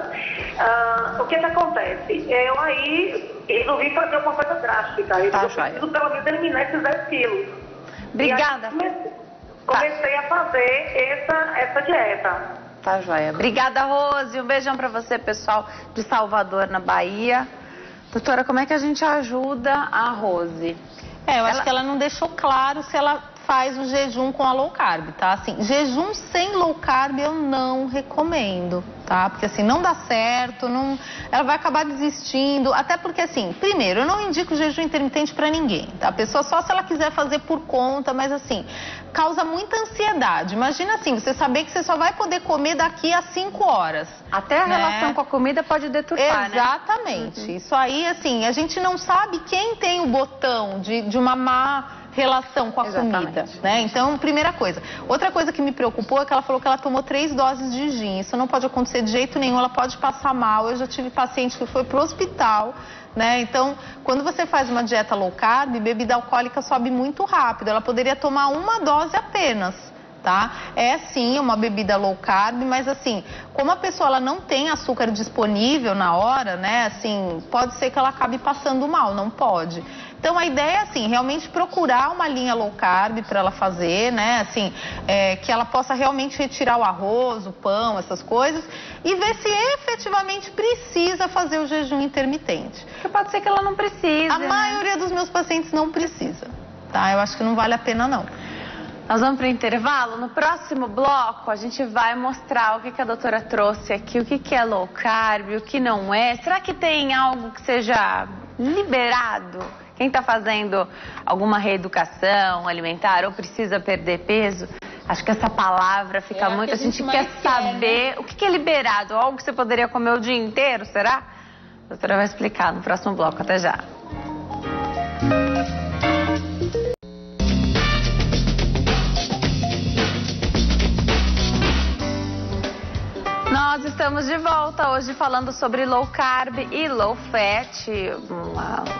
O que acontece? Eu aí resolvi fazer uma coisa drástica. Eu preciso pelo menos eliminar esses 10 quilos. Obrigada. Comecei a fazer essa dieta. Tá joia. Obrigada, Rose. Um beijão pra você, pessoal de Salvador, na Bahia. Doutora, como é que a gente ajuda a Rose? Eu acho que ela não deixou claro se ela faz o jejum com a low carb, tá? Assim, jejum sem low carb eu não recomendo, tá? Porque assim, não dá certo, ela vai acabar desistindo, até porque assim, primeiro, eu não indico jejum intermitente pra ninguém, tá? A pessoa só se ela quiser fazer por conta, mas assim, causa muita ansiedade. Imagina assim, você saber que você só vai poder comer daqui a 5 horas. Até a relação com a comida pode deturpar, Exatamente. Né? Isso aí, assim, a gente não sabe quem tem o botão de uma má relação com a comida, né? Então, primeira coisa. Outra coisa que me preocupou é que ela falou que ela tomou 3 doses de gin. Isso não pode acontecer de jeito nenhum, ela pode passar mal. Eu já tive paciente que foi pro hospital, né? Então, quando você faz uma dieta low carb, bebida alcoólica sobe muito rápido. Ela poderia tomar 1 dose apenas, tá? É sim uma bebida low carb, mas assim, como a pessoa ela não tem açúcar disponível na hora, né? Assim, pode ser que ela acabe passando mal, não pode. Então a ideia é assim, realmente procurar uma linha low carb para ela fazer, né? Assim, que ela possa realmente retirar o arroz, o pão, essas coisas e ver se efetivamente precisa fazer o jejum intermitente. Porque pode ser que ela não precise. A maioria dos meus pacientes não precisa, tá? Eu acho que não vale a pena não. Nós vamos para o intervalo. No próximo bloco, a gente vai mostrar o que a doutora trouxe aqui, o que é low carb, o que não é. Será que tem algo que seja liberado? Quem está fazendo alguma reeducação alimentar ou precisa perder peso, acho que essa palavra fica muito... A gente quer saber, né? O que é liberado? Algo que você poderia comer o dia inteiro, será? A doutora vai explicar no próximo bloco. Até já. Nós estamos de volta hoje falando sobre low carb e low fat,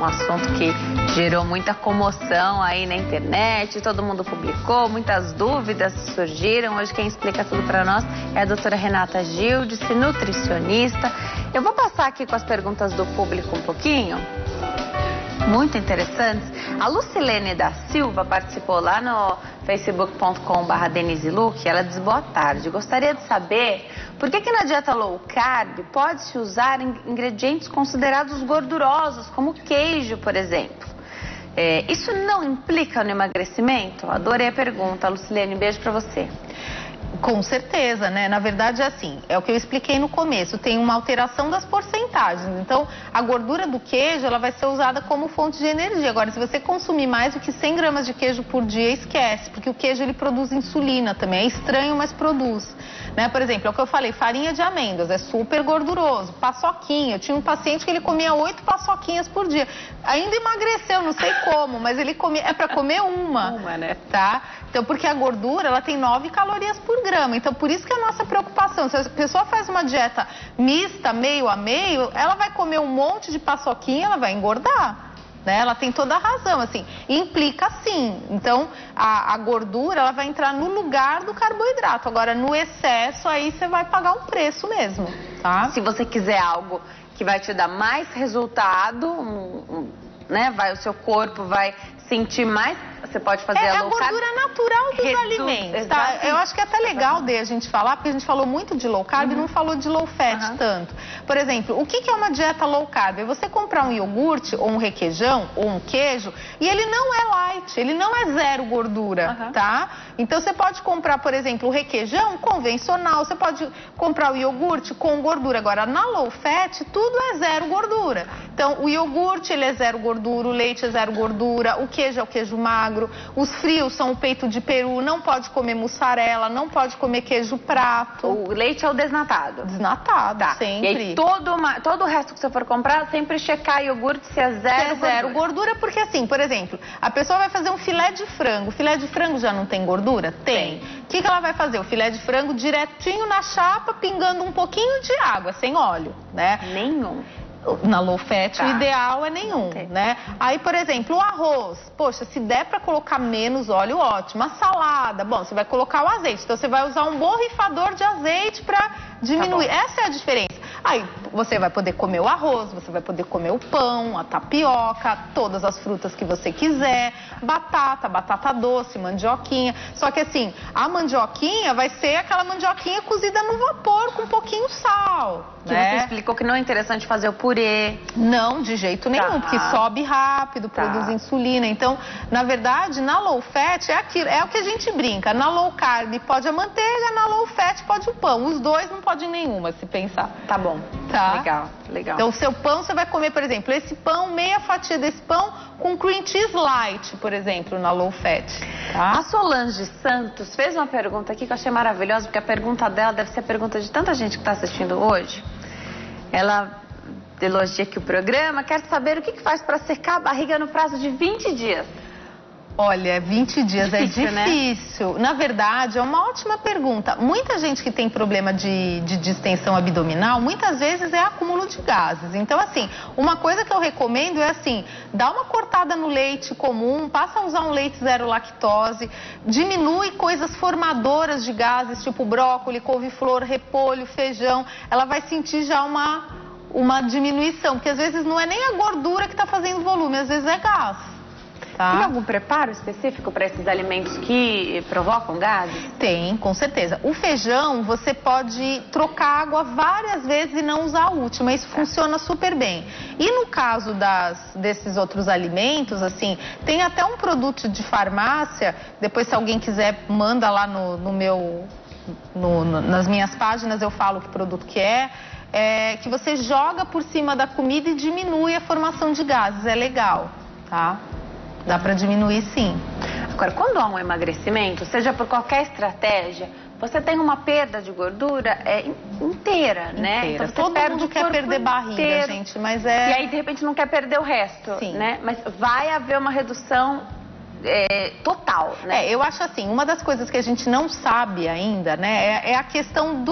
um assunto que gerou muita comoção aí na internet, todo mundo publicou, muitas dúvidas surgiram. Hoje quem explica tudo para nós é a doutora Renata Gildes, nutricionista. Eu vou passar aqui com as perguntas do público um pouquinho. Muito interessantes. A Lucilene da Silva participou lá no facebook.com/Denise Luque. Ela diz: boa tarde, gostaria de saber por que na dieta low carb pode-se usar ingredientes considerados gordurosos, como queijo, por exemplo. Isso não implica no emagrecimento? Adorei a pergunta, Lucilene, beijo pra você. Com certeza, né? Na verdade é assim, é o que eu expliquei no começo, tem uma alteração das porcentagens. Então, a gordura do queijo, ela vai ser usada como fonte de energia. Agora, se você consumir mais do que 100 gramas de queijo por dia, esquece, porque o queijo, ele produz insulina também. É estranho, mas produz. Né? Por exemplo, é o que eu falei, farinha de amêndoas, é super gorduroso. Paçoquinha, eu tinha um paciente que ele comia 8 paçoquinhas por dia. Ainda emagreceu, não sei como, mas ele comia, é para comer uma, né? Tá? Então, porque a gordura, ela tem 9 calorias por grama. Então, por isso que é a nossa preocupação. Se a pessoa faz uma dieta mista, meio a meio, ela vai comer um monte de paçoquinha, ela vai engordar. Né? Ela tem toda a razão, assim, implica sim. Então, a gordura, ela vai entrar no lugar do carboidrato. Agora, no excesso, aí você vai pagar um preço mesmo, tá? Se você quiser algo que vai te dar mais resultado, né? O seu corpo vai sentir mais, você pode fazer a low carb. É a gordura natural dos alimentos, tá? Eu acho que é até legal a gente falar, porque a gente falou muito de low carb e não falou de low fat tanto. Por exemplo, o que é uma dieta low carb? É você comprar um iogurte ou um requeijão ou um queijo e ele não é light, ele não é zero gordura, tá? Então você pode comprar, por exemplo, o requeijão convencional, você pode comprar o iogurte com gordura. Agora, na low fat, tudo é zero gordura. Então, o iogurte, ele é zero gordura, o leite é zero gordura, o queijo é o queijo magro, os frios são o peito de peru, não pode comer mussarela, não pode comer queijo prato. O leite é o desnatado? Desnatado, tá. Sempre. E aí todo o resto que você for comprar, sempre checar iogurte se é zero gordura, porque assim, por exemplo, a pessoa vai fazer um filé de frango. O filé de frango já não tem gordura? Tem. O que ela vai fazer? O filé de frango direitinho na chapa, pingando um pouquinho de água, sem óleo, né? Nenhum. Na low fat, o ideal é nenhum, né? Aí, por exemplo, o arroz. Poxa, se der para colocar menos óleo, ótimo. A salada, bom, você vai colocar o azeite. Então, você vai usar um borrifador de azeite para diminuir. Essa é a diferença. Aí, você vai poder comer o arroz, você vai poder comer o pão, a tapioca, todas as frutas que você quiser, batata doce, mandioquinha. Só que assim, a mandioquinha vai ser aquela mandioquinha cozida no vapor com um pouquinho sal. Que você explicou que não é interessante fazer o purê. Não, de jeito nenhum, porque sobe rápido, produz insulina. Então, na verdade, na low fat é aquilo, é o que a gente brinca. Na low carb pode a manteiga, na low fat pode o pão. Os dois não podem nenhuma, se pensar. Tá bom. Tá? Legal. Então, o seu pão, você vai comer, por exemplo, esse pão, meia fatia desse pão com cream cheese light, por exemplo, na low fat. Tá? A Solange Santos fez uma pergunta aqui que eu achei maravilhosa, porque a pergunta dela deve ser a pergunta de tanta gente que está assistindo hoje. Ela elogia aqui o programa, quer saber o que faz para secar a barriga no prazo de 20 dias. Olha, 20 dias difícil, é difícil. Né? Na verdade, é uma ótima pergunta. Muita gente que tem problema de distensão abdominal, muitas vezes é acúmulo de gases. Então, assim, uma coisa que eu recomendo é assim, dá uma cortada no leite comum, passa a usar um leite zero lactose, diminui coisas formadoras de gases, tipo brócolis, couve-flor, repolho, feijão. Ela vai sentir já uma diminuição, porque às vezes não é nem a gordura que está fazendo volume, às vezes é gás. Tá? Tem algum preparo específico para esses alimentos que provocam gases? Tem, com certeza. O feijão, você pode trocar água várias vezes e não usar a última. Isso funciona super bem. E no caso desses outros alimentos, assim, tem até um produto de farmácia, depois se alguém quiser, manda lá nas minhas páginas, eu falo que produto que é, que você joga por cima da comida e diminui a formação de gases. É legal, tá? Dá para diminuir, sim. Agora, quando há um emagrecimento, seja por qualquer estratégia, você tem uma perda de gordura inteira, né? Então, você todo perde mundo o quer corpo perder barriga, inteiro. gente, mas E aí, de repente, não quer perder o resto, Sim. né? Mas vai haver uma redução total, né? Eu acho assim, uma das coisas que a gente não sabe ainda, né, é a questão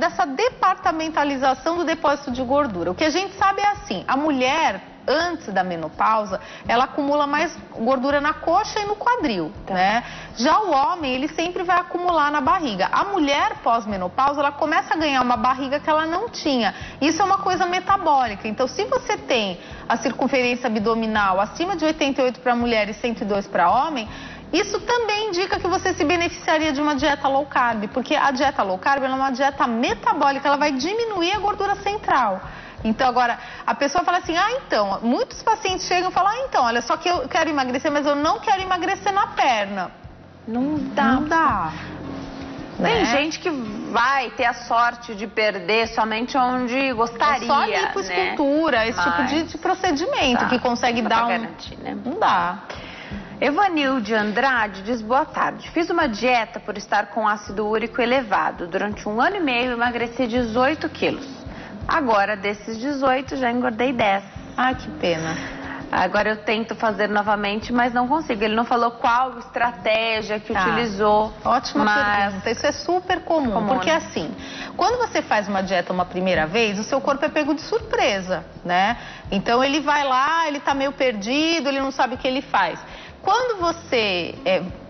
dessa departamentalização do depósito de gordura. O que a gente sabe é assim, a mulher, antes da menopausa, ela acumula mais gordura na coxa e no quadril, né? Já o homem, ele sempre vai acumular na barriga. A mulher pós-menopausa, ela começa a ganhar uma barriga que ela não tinha. Isso é uma coisa metabólica. Então, se você tem a circunferência abdominal acima de 88 para mulher e 102 para homem, isso também indica que você se beneficiaria de uma dieta low carb, porque a dieta low carb ela é uma dieta metabólica, ela vai diminuir a gordura central. Então, agora, a pessoa fala assim, então, muitos pacientes chegam e falam, então, olha, só que eu quero emagrecer, mas eu não quero emagrecer na perna. Não dá. Não dá. Tem Né? gente que vai ter a sorte de perder somente onde gostaria, só lipoescultura, né? esse tipo de procedimento que consegue não dar dá pra garantir, né? Não dá. Evanilde Andrade diz, boa tarde, fiz uma dieta por estar com ácido úrico elevado. Durante 1 ano e meio emagreci 18 quilos. Agora, desses 18, já engordei 10. Ah, que pena. Agora eu tento fazer novamente, mas não consigo. Ele não falou qual estratégia que utilizou. Ótima pergunta. Isso é super comum, porque né? assim, quando você faz uma dieta uma primeira vez, o seu corpo é pego de surpresa, né? Então ele vai lá, ele tá meio perdido, ele não sabe o que ele faz. Quando você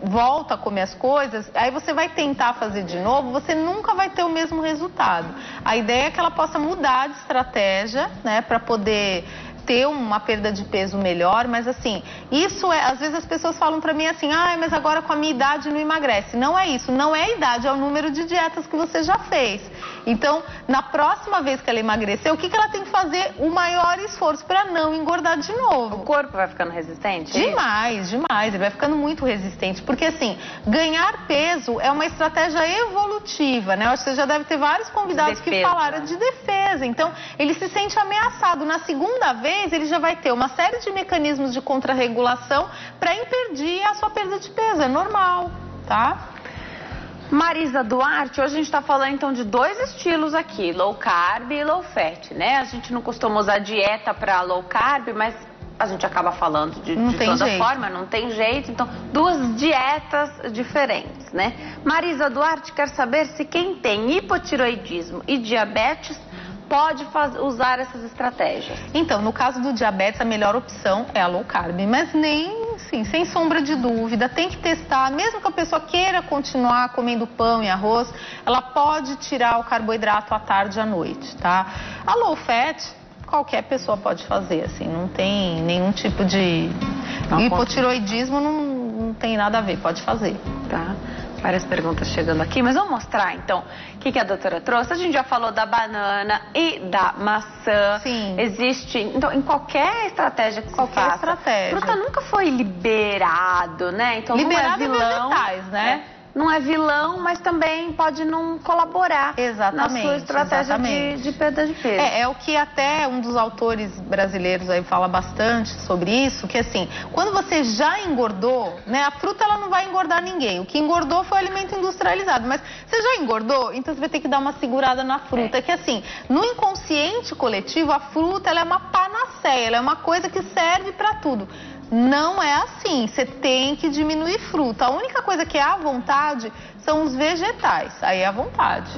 volta a comer as coisas, aí você vai tentar fazer de novo, você nunca vai ter o mesmo resultado. A ideia é que ela possa mudar de estratégia, né, para poder ter uma perda de peso melhor, mas assim, isso às vezes as pessoas falam pra mim assim, mas agora com a minha idade não emagrece. Não é isso, não é a idade, é o número de dietas que você já fez. Então, na próxima vez que ela emagrecer, o que ela tem que fazer? O maior esforço pra não engordar de novo. O corpo vai ficando resistente? Demais, demais, ele vai ficando muito resistente, porque assim, ganhar peso é uma estratégia evolutiva, né? Eu acho que você já deve ter vários convidados que falaram de defesa, então ele se sente ameaçado. Na segunda vez, ele já vai ter uma série de mecanismos de contrarregulação para impedir a sua perda de peso, é normal, tá? Marisa Duarte, hoje a gente está falando então de 2 estilos aqui, low carb e low fat, né? A gente não costuma usar dieta para low carb, mas a gente acaba falando de toda forma, não tem jeito. Então, 2 dietas diferentes, né? Marisa Duarte quer saber se quem tem hipotiroidismo e diabetes pode usar essas estratégias. Então, no caso do diabetes, a melhor opção é a low carb, mas sem sombra de dúvida, tem que testar, mesmo que a pessoa queira continuar comendo pão e arroz, ela pode tirar o carboidrato à tarde e à noite, tá? A low fat, qualquer pessoa pode fazer, assim, não tem nenhum tipo de... hipotiroidismo não tem nada a ver, pode fazer. Tá. Várias perguntas chegando aqui, mas vamos mostrar então o que a doutora trouxe. A gente já falou da banana e da maçã. Sim. Existe, então, em qualquer estratégia que se faça. Estratégia. Fruta nunca foi liberado, né? Então liberado não é vilão. Vegetais, né? Não é vilão, mas também pode não colaborar na sua estratégia de perda de peso. É o que até um dos autores brasileiros aí fala bastante sobre isso, que assim, quando você já engordou, né, a fruta ela não vai engordar ninguém. O que engordou foi o alimento industrializado, mas você já engordou, então você vai ter que dar uma segurada na fruta, que assim, no inconsciente coletivo, a fruta ela é uma panaceia, ela é uma coisa que serve para tudo. Não é assim, você tem que diminuir fruta. A única coisa que é à vontade são os vegetais, aí é à vontade,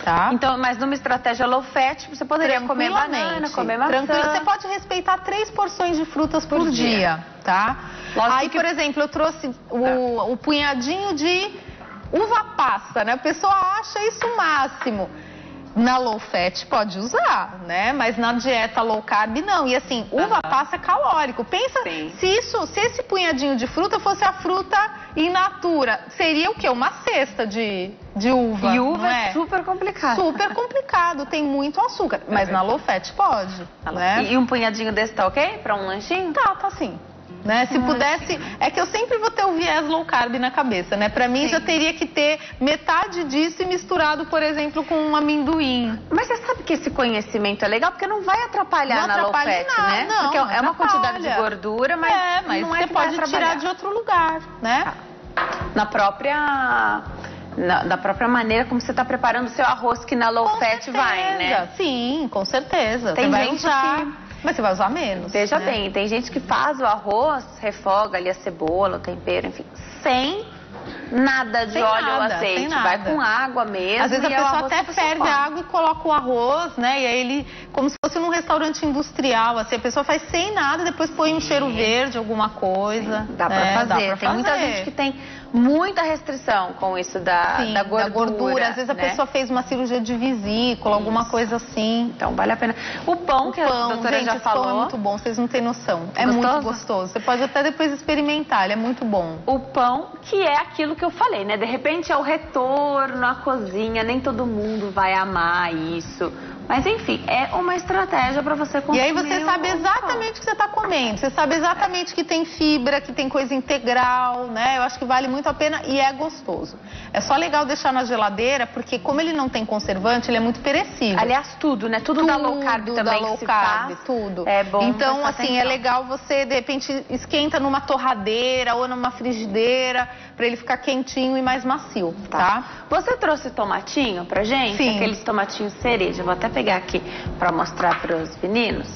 tá? Então, mas numa estratégia low fat, você poderia comer banana, comer maçã. Tranquilo, você pode respeitar 3 porções de frutas por dia, tá? Aí, por exemplo, eu trouxe o punhadinho de uva passa, né? A pessoa acha isso o máximo. Na low fat pode usar, né? Mas na dieta low carb não. E assim, uva passa é calórico. Pensa se esse punhadinho de fruta fosse a fruta in natura, seria o quê? Uma cesta de uva. E uva é super complicado. Super complicado, tem muito açúcar. Mas na low fat pode, né? E um punhadinho desse tá ok? Pra um lanchinho? Tá sim. Né? Se pudesse, é que eu sempre vou ter o viés low carb na cabeça, né? Pra mim já teria que ter metade disso e misturado, por exemplo, com um amendoim. Mas você sabe que esse conhecimento é legal porque não vai atrapalhar na low fat, né? Não, porque é uma quantidade de gordura, mas não você pode tirar de outro lugar, né? Na própria maneira como você está preparando o seu arroz, que na low fat vai, né? Sim, com certeza. Tem você vai gente usar... que... Mas você vai usar menos. Veja bem, tem gente que faz o arroz, refoga ali a cebola, o tempero, enfim, sem nada de óleo ou azeite. Vai com água mesmo. Às vezes a pessoa até ferve a água e coloca o arroz, né? E aí ele, como se fosse num restaurante industrial, assim, a pessoa faz sem nada, depois põe um cheiro verde, alguma coisa. Dá pra fazer. Tem muita gente que tem muita restrição com isso da gordura. Às vezes a pessoa fez uma cirurgia de vesícula, alguma coisa assim. Então vale a pena. O pão, que a doutora já falou. O pão é muito bom, vocês não têm noção. É muito gostoso. Você pode até depois experimentar, ele é muito bom. O pão, que é aquilo que eu falei, né? De repente é o retorno à cozinha, nem todo mundo vai amar isso. Mas enfim, é uma estratégia para você consumir. E aí você sabe exatamente o que você está comendo. Você sabe exatamente que tem fibra, que tem coisa integral, né? Eu acho que vale muito a pena e é gostoso. É só legal deixar na geladeira, porque como ele não tem conservante, ele é muito perecível. Aliás, tudo, né? Tudo da low carb também da low carb, tudo. É bom. Então, assim, é legal você, de repente, esquenta numa torradeira ou numa frigideira, para ele ficar quentinho e mais macio, tá? Você trouxe tomatinho pra gente? Sim. Aqueles tomatinhos cereja. Vou até pegar aqui para mostrar para os meninos.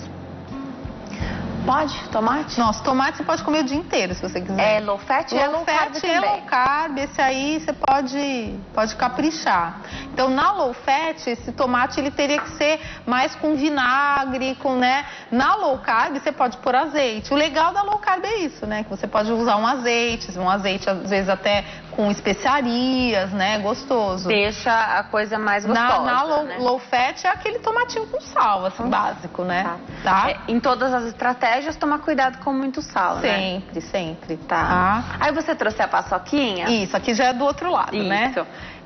Pode? Tomate? Nossa, tomate você pode comer o dia inteiro, se você quiser. É low fat e é low carb também. É low carb, esse aí você pode caprichar. Então, na low fat, esse tomate ele teria que ser mais com vinagre, né? Na low carb, você pode pôr azeite. O legal da low carb é isso, né? Que você pode usar um azeite às vezes até com especiarias, né? Gostoso. Deixa a coisa mais gostosa. Na low fat é aquele tomatinho com sal, assim, básico, né? Tá? Em todas as estratégias, tomar cuidado com muito sal, né? Sempre. Tá. Aí você trouxe a paçoquinha? Isso, aqui já é do outro lado, né?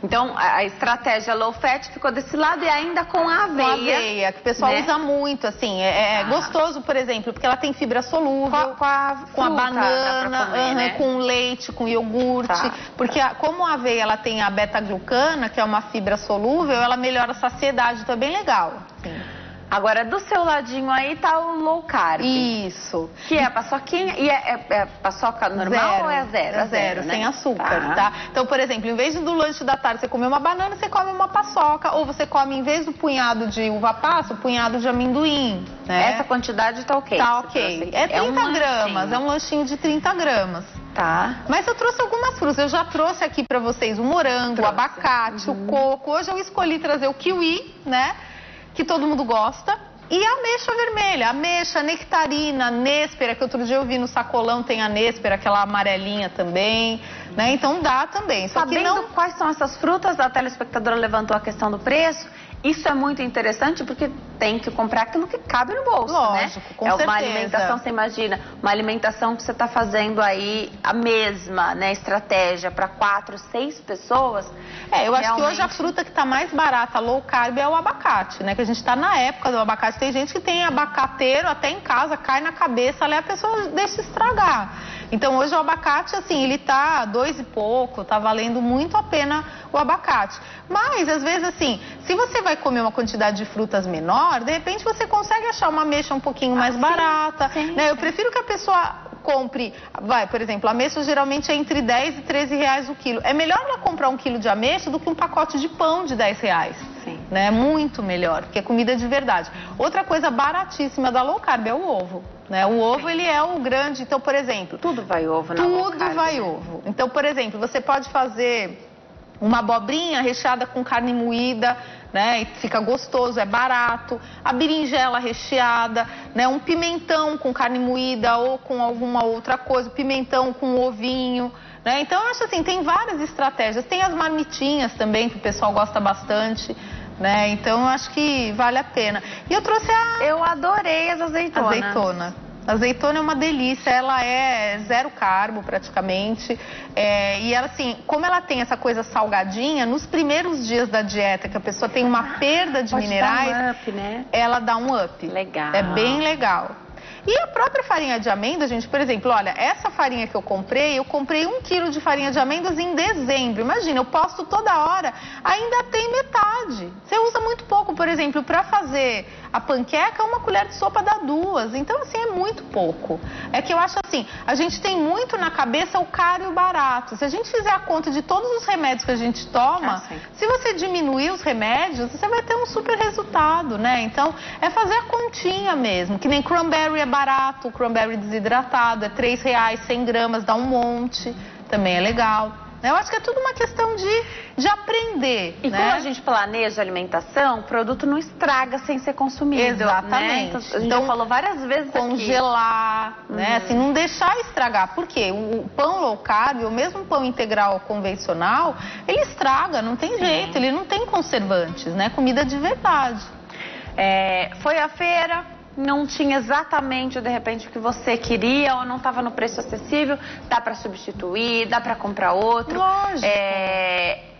Então, a estratégia low fat ficou desse lado e ainda com a aveia. Com a aveia, que o pessoal usa muito, assim. É gostoso, por exemplo, porque ela tem fibra solúvel. Com a banana, comer, né? Com leite, com iogurte. Porque como a aveia ela tem a beta-glucana, que é uma fibra solúvel, ela melhora a saciedade, então é bem legal. Sim. Agora, do seu ladinho aí tá o low carb. Isso. Que é a paçoquinha. E é paçoca normal ou é zero? É zero, né? sem açúcar, tá? Então, por exemplo, em vez do lanche da tarde você comer uma banana, você come uma paçoca. Ou você come, em vez do punhado de uva passa, o punhado de amendoim, né? Essa quantidade tá ok? Tá ok. É 30 gramas, é um lanchinho de 30 gramas. Tá. Mas eu trouxe algumas frutas. Eu já trouxe aqui pra vocês o morango, o abacate, o coco. Hoje eu escolhi trazer o kiwi, né? Que todo mundo gosta, e a ameixa vermelha, ameixa, nectarina, néspera, que outro dia eu vi no sacolão, tem a néspera, aquela amarelinha também, né? Então dá também. Só que não... quais são essas frutas, a telespectadora levantou a questão do preço. Isso é muito interessante porque tem que comprar aquilo que cabe no bolso, lógico, né? Com certeza. Uma alimentação, você imagina, uma alimentação que você está fazendo aí a mesma, né, estratégia para 4, 6 pessoas. Eu acho que hoje a fruta que está mais barata, low carb, é o abacate, né? Que a gente está na época do abacate. Tem gente que tem abacateiro até em casa, cai na cabeça, ali a pessoa deixa estragar. Então hoje o abacate, assim, ele tá 2 e pouco, tá valendo muito a pena o abacate. Mas, às vezes, assim, se você vai comer uma quantidade de frutas menor, de repente você consegue achar uma ameixa um pouquinho mais barata, né? Eu prefiro que a pessoa compre, por exemplo, a ameixa geralmente é entre 10 e 13 reais o quilo. É melhor ela comprar 1 quilo de ameixa do que um pacote de pão de 10 reais. Sim. né? Muito melhor, porque é comida de verdade. Outra coisa baratíssima da low carb é o ovo, né? O ovo, ele é o grande, então, por exemplo... Tudo vai ovo na low carb. Tudo vai ovo. Então, por exemplo, você pode fazer uma abobrinha recheada com carne moída, né? E fica gostoso, é barato. A berinjela recheada, né? Um pimentão com carne moída ou com alguma outra coisa. Pimentão com ovinho, né? Então, eu acho assim, tem várias estratégias. Tem as marmitinhas também, que o pessoal gosta bastante, né? Então, eu acho que vale a pena. E eu trouxe Eu adorei as azeitonas. azeitona. A azeitona é uma delícia, ela é zero carbo praticamente, e ela assim, como ela tem essa coisa salgadinha, nos primeiros dias da dieta, que a pessoa tem uma perda de minerais, dar um up, né? ela dá um up. Legal. É bem legal. E a própria farinha de amêndoas, gente, por exemplo, olha, essa farinha que eu comprei 1 quilo de farinha de amêndoas em dezembro. Imagina, eu posto toda hora, ainda tem metade. Você usa muito pouco, por exemplo, para fazer a panqueca, 1 colher de sopa dá 2. Então, assim, é muito pouco. É que eu acho assim, a gente tem muito na cabeça o caro e o barato. Se a gente fizer a conta de todos os remédios que a gente toma, se você diminuir os remédios, você vai ter um super resultado, né? Então, é fazer a continha mesmo, que nem cranberry é barato, o cranberry desidratado é R$3, 100 gramas, dá um monte, também é legal. Eu acho que é tudo uma questão de aprender. E como a gente planeja a alimentação, o produto não estraga sem ser consumido. Exatamente. Né? Então, a gente já falou várias vezes congelar, né? Assim, não deixar estragar. Por quê? O pão low carb, ou mesmo o pão integral convencional, ele estraga, não tem jeito, ele não tem conservantes, né? Comida de verdade. Foi à feira, não tinha exatamente, de repente, o que você queria ou não estava no preço acessível, dá para substituir, dá para comprar outro. Lógico.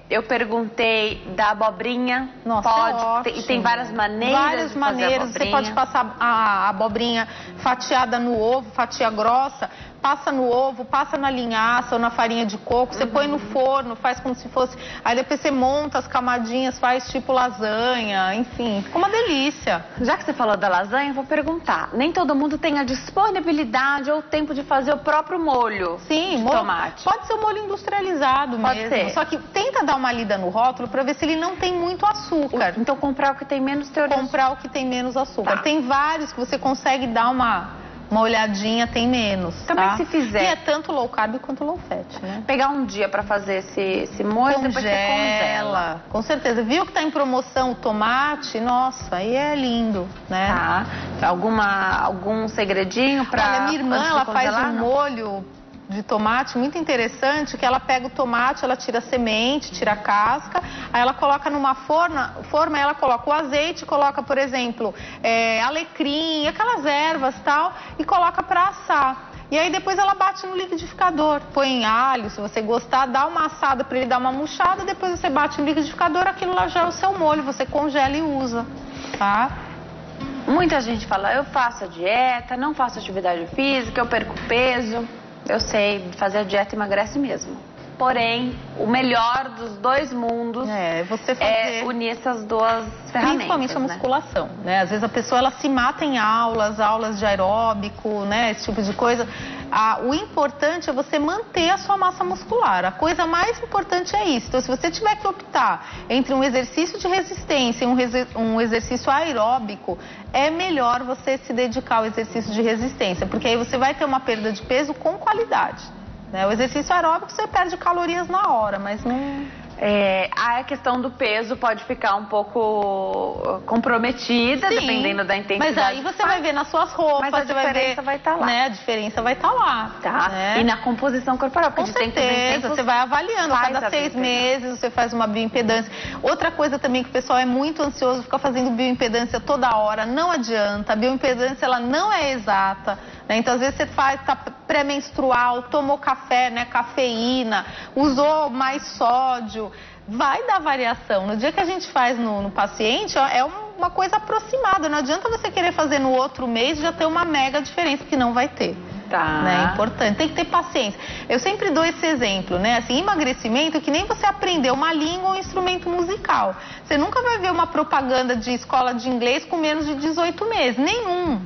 Eu perguntei da abobrinha. Nossa, pode, e tem várias maneiras. Várias maneiras. Você pode passar a abobrinha fatiada no ovo, fatia grossa, passa no ovo, passa na linhaça ou na farinha de coco, você põe no forno, faz como se fosse... Aí depois você monta as camadinhas, faz tipo lasanha, enfim, fica uma delícia. Já que você falou da lasanha, eu vou perguntar. Nem todo mundo tem a disponibilidade ou o tempo de fazer o próprio molho de tomate. Pode ser o molho industrializado mesmo. Ser. Só que tenta dar uma lida no rótulo para ver se ele não tem muito açúcar. Então comprar o que tem menos teoria. Comprar o que tem menos açúcar. Tá. Tem vários que você consegue dar uma olhadinha, tem menos. Também se fizer. E é tanto low carb quanto low fat, né? Pegar um dia para fazer esse molho, depois você congela. Com certeza. Viu que tá em promoção o tomate? Nossa, aí é lindo, né? Tá. Algum segredinho para... Olha, minha irmã, ela faz um molho de tomate muito interessante, que ela pega o tomate, ela tira a semente, tira a casca, aí ela coloca numa forma, ela coloca o azeite, coloca, por exemplo, alecrim, aquelas ervas e tal, e coloca para assar. E aí depois ela bate no liquidificador, põe alho, se você gostar, dá uma assada para ele dar uma murchada, depois você bate no liquidificador, aquilo lá já é o seu molho, você congela e usa, tá? Muita gente fala, eu faço a dieta, não faço atividade física, eu perco peso. Eu sei, fazer a dieta emagrece mesmo. Porém, o melhor dos dois mundos é unir essas duas ferramentas. Principalmente a musculação, né? Às vezes a pessoa ela se mata em aulas de aeróbico, né? Esse tipo de coisa. O importante é você manter a sua massa muscular. A coisa mais importante é isso. Então, se você tiver que optar entre um exercício de resistência e um exercício aeróbico, é melhor você se dedicar ao exercício de resistência, porque aí você vai ter uma perda de peso com qualidade. O exercício aeróbico você perde calorias na hora, mas não... A questão do peso pode ficar um pouco comprometida, dependendo da intensidade. Mas aí você vai ver nas suas roupas, mas a diferença vai estar lá. Né? A diferença vai estar lá. Tá. Né? E na composição corporal, porque com certeza, você vai avaliando. Cada 6 meses você faz uma bioimpedância. Outra coisa também que o pessoal é muito ansioso, fica fazendo bioimpedância toda hora, não adianta. A bioimpedância ela não é exata. Né? Então, às vezes você tá pré-menstrual, tomou café, né? Cafeína, usou mais sódio, vai dar variação. No dia que a gente faz no paciente, ó, é uma coisa aproximada. Não adianta você querer fazer no outro mês e já ter uma mega diferença, que não vai ter. Tá. Né? É importante, tem que ter paciência. Eu sempre dou esse exemplo, né? Assim, emagrecimento é que nem você aprender uma língua ou um instrumento musical. Você nunca vai ver uma propaganda de escola de inglês com menos de 18 meses, nenhum.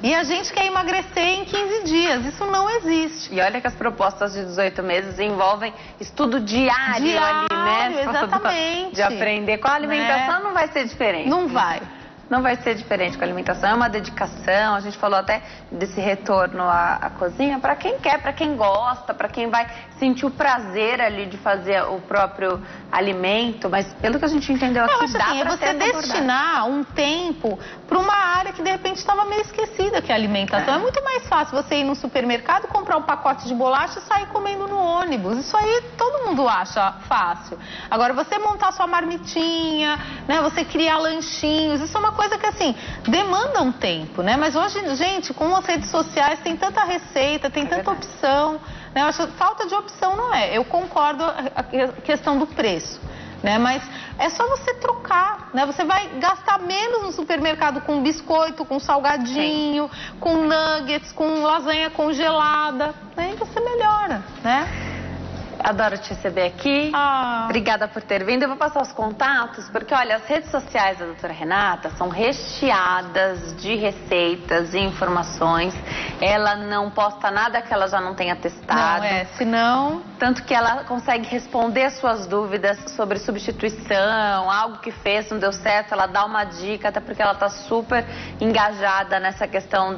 E a gente quer emagrecer em 15 dias. Isso não existe. E olha que as propostas de 18 meses envolvem estudo diário ali, né? Exatamente. De aprender. Com a alimentação não vai ser diferente. Não vai. Não vai ser diferente com a alimentação, é uma dedicação. A gente falou até desse retorno à cozinha para quem quer, para quem gosta, para quem vai sentir o prazer ali de fazer o próprio alimento. Mas pelo que a gente entendeu aqui, dá assim, para você destinar um tempo para uma área que de repente estava meio esquecida, que é a alimentação. É muito mais fácil você ir no supermercado, comprar um pacote de bolacha e sair comendo no ônibus. Isso aí todo mundo acha fácil. Agora, você montar sua marmitinha, né? Você criar lanchinhos, isso é uma coisa que, assim, demanda um tempo, né? Mas hoje, gente, com as redes sociais tem tanta receita, tem tanta opção, né? Eu acho que falta de opção não é. Eu concordo a questão do preço, né? Mas é só você trocar, né? Você vai gastar menos no supermercado com biscoito, com salgadinho, com nuggets, com lasanha congelada, né? E você melhora, né? Adoro te receber aqui. Obrigada por ter vindo. Eu vou passar os contatos, porque, olha, as redes sociais da doutora Renata são recheadas de receitas e informações. Ela não posta nada que ela já não tenha testado. Senão... Tanto que ela consegue responder suas dúvidas sobre substituição, algo que fez, não deu certo, ela dá uma dica, até porque ela está super engajada nessa questão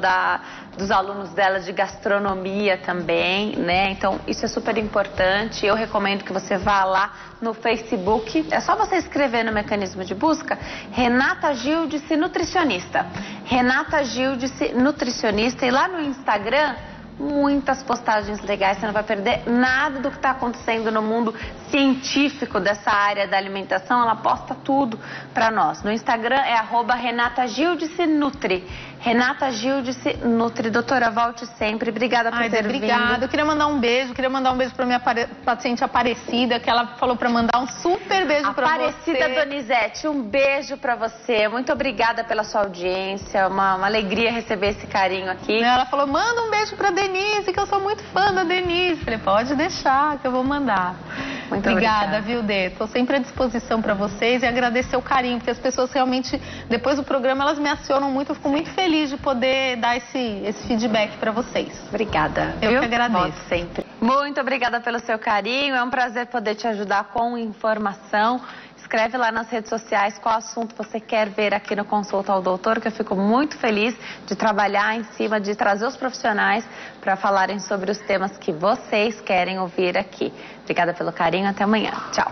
dos alunos dela de gastronomia também, né? Então, isso é super importante. Eu recomendo que você vá lá no Facebook. É só você escrever no mecanismo de busca Renata Gildice Nutricionista. Renata Gildice Nutricionista. E lá no Instagram, muitas postagens legais. Você não vai perder nada do que está acontecendo no mundo científico dessa área da alimentação. Ela posta tudo para nós. No Instagram é @RenataGildiceNutri. Renata Gildice Nutri. Doutora, volte sempre. Obrigada por ter vindo. Obrigada. Eu queria mandar um beijo. Queria mandar um beijo para minha paciente Aparecida, que ela falou para mandar um super beijo para você. Aparecida Donizete, um beijo para você. Muito obrigada pela sua audiência. Uma alegria receber esse carinho aqui. Ela falou, manda um beijo para Denise, que eu sou muito fã da Denise. Falei, pode deixar, que eu vou mandar. Muito obrigada, viu, Dê? Estou sempre à disposição para vocês e agradecer o carinho, porque as pessoas realmente, depois do programa, elas me acionam muito. Eu fico muito feliz de poder dar esse feedback para vocês. Obrigada. Eu que agradeço. Volto sempre. Muito obrigada pelo seu carinho. É um prazer poder te ajudar com informação. Escreve lá nas redes sociais qual assunto você quer ver aqui no Consulta ao Doutor, que eu fico muito feliz de trabalhar em cima, de trazer os profissionais para falarem sobre os temas que vocês querem ouvir aqui. Obrigada pelo carinho. Até amanhã. Tchau.